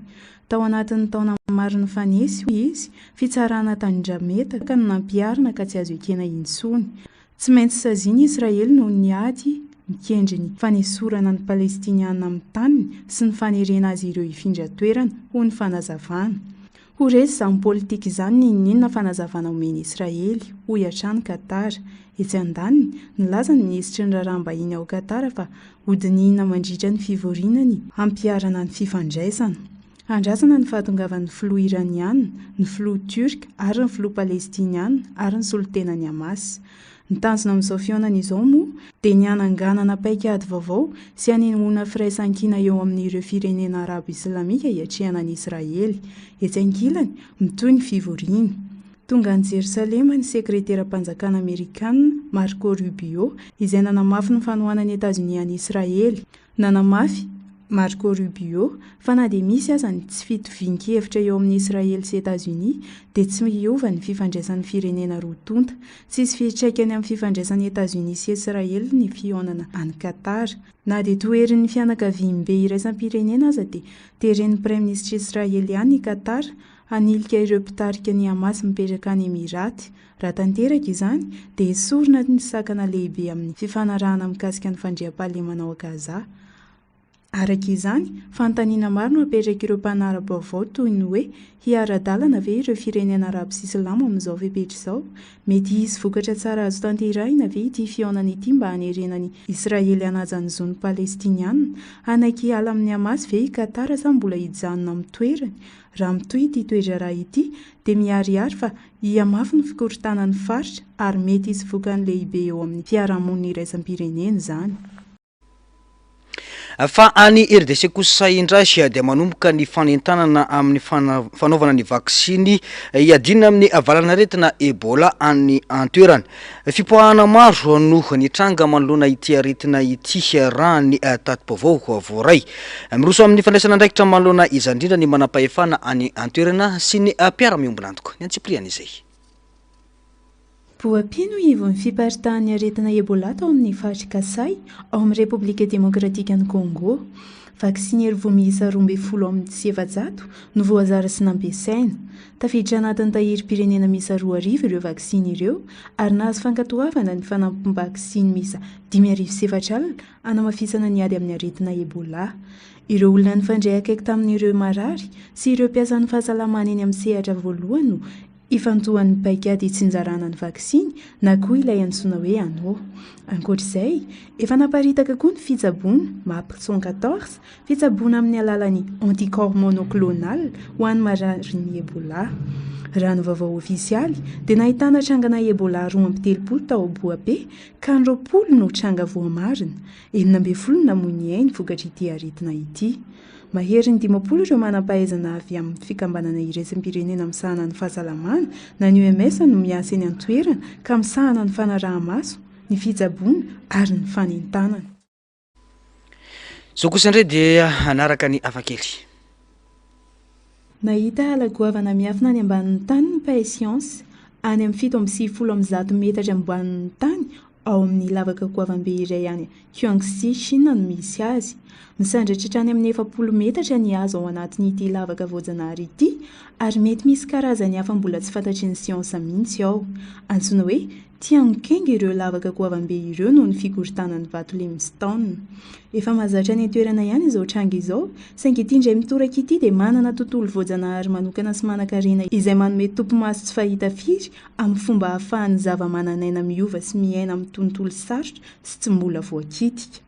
Tao anatin'ny taona marina fanesy izy fitsarana tandrameta ka nampiarina ka tsy azo ekena intsony. Tsy maintsy saziana Israely noho ny ady mikendry ny fanesorana ny Palestiniana amin'ny taniny sy ny fanerena azy ireo hifindra toerana ho ny fanazavana. Ho resy izany politika izany ninona fanazavana omeny Israely hoy hatrany Qatar. Etsy andaniny nilaza ny minisitry ny raharaham-bahiny ao Qatar fa hodinina mandritra ny fivorinany hampiarana ny fifandraisana. Andrasana ny fahatongavan'ny filoha iraniana, ny filoha turka ary ny filoha palestiniana ary ny solontenan'ny Hamas. Ny tanjona amin'izao fihaonan'izao moa dia ny hananganana paikady vaovao sy hanehoana firaisan-kina eo amin'ireo firenena arabo islamika hiatrehana ny Israely. Etsy ankilany mitohy ny fivoriana. Tonga any Jerosalema ny sekretera-panjakana Amerikanina Marco Rubio izay nanamafy ny fanohanana ny Etazonia any Israely. Nanamafy Marco Rubio fa na dia misy aza ny tsy fitovian-kevitra eo amin'ny Israely sy Etazonia dia tsy miova ny fifandraisan'ny firenena roa tonta. Tsisy fiantraikany amin'ny fifandraisan'ny Etazonia sy Israely ny fihaonana any Qatar. Na dia toerin'ny fianakaviam-be iraisam-pirenena aza dia teren'ny praiminisitra israeliana i Qatar hanilika ireo mpitarika ny Hamas mipetraka any Emiraty. Raha tanteraka izany dia esorina ny sakana lehibe amin'ny fifanarahana mikasika ny fandriam-pahalemana ao Gaza. Araka izany, fanontaniana maro no apetraka ireo mpanara-baovao toy ny hoe hiara-dalana ve ireo firenena arabo sy silamo amin'izao fepetra izao? Mety hisy vokatra tsara azo tanterahina ve ity fihaonana ity mba hanerena ny Israely hanaja ny zony palestiniana? Anaiky hiala amin'ny Hamas ve i Qatar sa mbola hijanona amin'ny toerany? Raha mitohy ity toetra raha ity dia miharihary fa hiamafy ny fikorontanan'ny faritra ary mety hisy vokany lehibe eo amin'ny fiarahamonina iraisam-pirenena izany. Fa any RDC kosa indrasy dia manomboka ny fanentanana amin'ny fanaovana ny vaksiny iadina amin'ny valanaretina Ebola any antoerana. Fipoahana maro no nitranga manoloana ity aretina ity raha ny tati-baovao voaray. Miroso amin'ny fandraisana andraikitra manoloana izandrindra ny manam-pahefana any antoerana sy ny mpiara-miombona antoko. Ny Antsipriana izay. Boapino ivon'ny fiparitahan'ny aretina Ebola tao amin'ny faritra Kasai ao amin'ny Repoblika Demokratika ny Congo. Vaksiny vao miisa 12,700 no voazara sy nampiasaina. Tafiditra anatin'ny tahiry-pirenena miisa 2,000 ireo vaksiny ireo ary nahazo fankatoavana ny fanampim-vaksiny miisa 5,700 alina hanamafisana ny ady amin'ny aretina Ebola. Ireo olona nifandray akaiky tamin'ireo marary sy ireo mpiasan'ny fahasalamana eny amin'ny sehatra voalohany no ifantohan'ny paikady itsinjarana ny vaksiny na koa ilay antsoina hoe anao. Ankoatr'izay, efa naparitaka koa ny fitsaboana MAP 114, fitsaboana amin'ny alalan'ny anticorps monoclonal ho an'ny mararin'ny Ebola. Raha ny vaovao ofisialy dia nahitana trangana Ebola 2.3 tao Boape ka 90 no tranga voamarina. 40 namoy ny ainy vokatry ity aretina ity. Mahery ny 50 ireo manam-pahaizana avy amin'ny fikambanana iraisam-pirenena misahana ny fahasalamana na ny OMS no miasa eny an-toerana ka misahana ny fanaraha-maso, ny fitsaboana ary ny fanentanana. Zao kosa indray dia anaraka ny hafakely. Nahita alagoavana miafina any ambanin'ny tany ny paisiansa any amin'ny 7.9 metatra ambanin'ny tany ao amin'ny lavaka goavam-be iray any Kyongsi, Chine no misy azy. Misandratra any amin'ny 400 metatra ny azo ao anatin'ity lavaka voajanahary ity ary mety misy karazany hafa mbola tsy fantatry ny siansa mihitsy ao. Antsoina hoe Tiangenga ireo lavaka goavam-be ireo noho ny fikorontanan'ny vato limestone. Efa mahazatra ny toerana ihany izao tranga izao, saingy ity indray mitoraka ity dia manana tontolo voajanahary manokana sy manan-karena izay manome tompo-maso tsy fahita firy amin'ny fomba ahafahan'ny zava-manan'aina miova sy miaina amin'ny tontolo sarotra sy tsy mbola voakitika.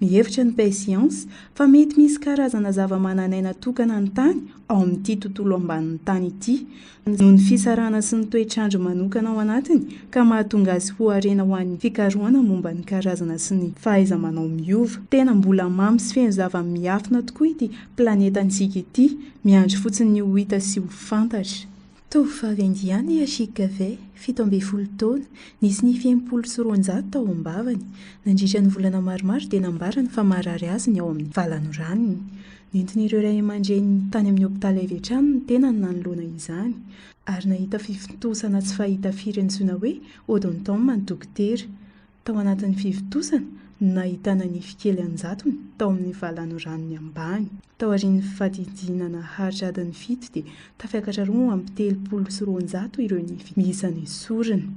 Mihevitra ny paisiansa fa mety misy karazana zava-manan'aina tokana ny tany ao amin'ity tontolo ambanin'ny tany ity. Noho ny fisarana sy ny toetrandro manokana ao anatiny ka mahatonga azy ho harena ho an'ny fikarohana momba ny karazana sy ny fahaiza-manao miova. Tena mbola mamy sy feno zava-miafina tokoa ity planetantsika ity, miandry fotsiny ho hita sy ho fantatra. Tovovavy indiany Ashikave, 17 taona, nisy ny 700 tao am-bavany. Nandritra ny volana maromaro dia nambarany fa marary azy ny ao amin'ny valany ranony. Nentin'ireo ray aman-dreny tany amin'ny hopitaly avy hatrany ny tena nanoloana izany. Ary nahita fivintosana tsy fahita firy antsoina hoe odontom ny dokotera. Tao anatin'ny fivintosana nahitana ny fikely anjatony tao amin'ny valano ranony ambany. Tao aorian'ny fadidinana haritra adiny fito dia tafiakatra roa ampy 320 ireo nify miisany sorina.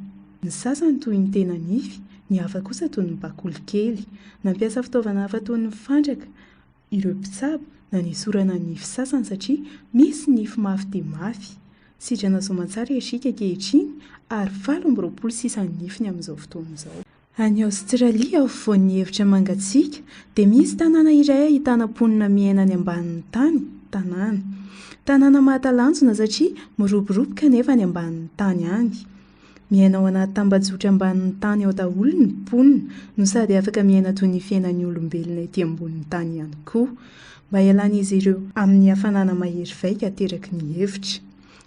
Ny sasany toy ny tena nify, ny hafa kosa toy ny bakoly kely. Nampiasa fitaovana hafa toy ny fandraka ireo mpitsabo na ny sorana nify sasany satria misy nify mafy dia mafy. Sidrana soamantsara esika ankehitriny ary 7 sisany nifiny amin'izao fotoana izao. Any Aostralia afovoan'ny hevitra mangatsiaka dia misy tanàna iray ahitana mponina miaina any ambanin'ny tany, tanàna mahatalanjona satria miroboroboka nefa any ambanin'ny tany any. Miaina ao anaty tambajotra ambanin'ny tany ao daholo ny mponina no sady afaka miaina toy ny fiainan'ny olombelona ety ambonin'ny tany ihany koa. Mba ialana izy ireo amin'ny hafanana mahery vaika ateraky ny hevitra.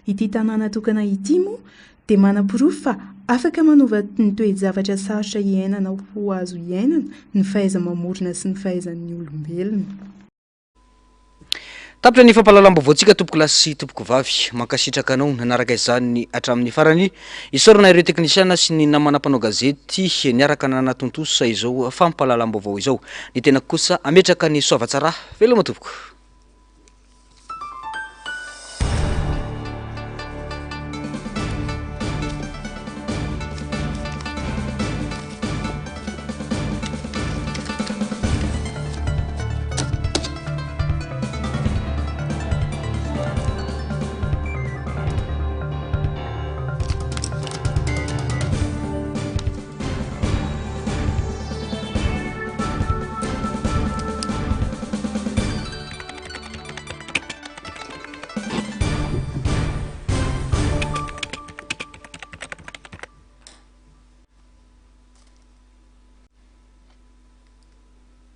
Ity tanàna tokana ity moa dia manam-porofo fa afaka manova ny toe-javatra sarotra iainana ho azo iainana ny fahaiza-mamorona sy ny fahaizan'ny olombelona. Tapitra ny fampahalalam-baovao antsika tompoko lahy sy tompoko vavy mankasitraka anao nanaraka izany hatramin'ny farany isorana ireo teknisiana sy ny namana mpanao gazety niaraka nanatontosa izao fampahalalam-baovao izao. Ny tena kosa ametraka ny soavatsara veloma tompoko.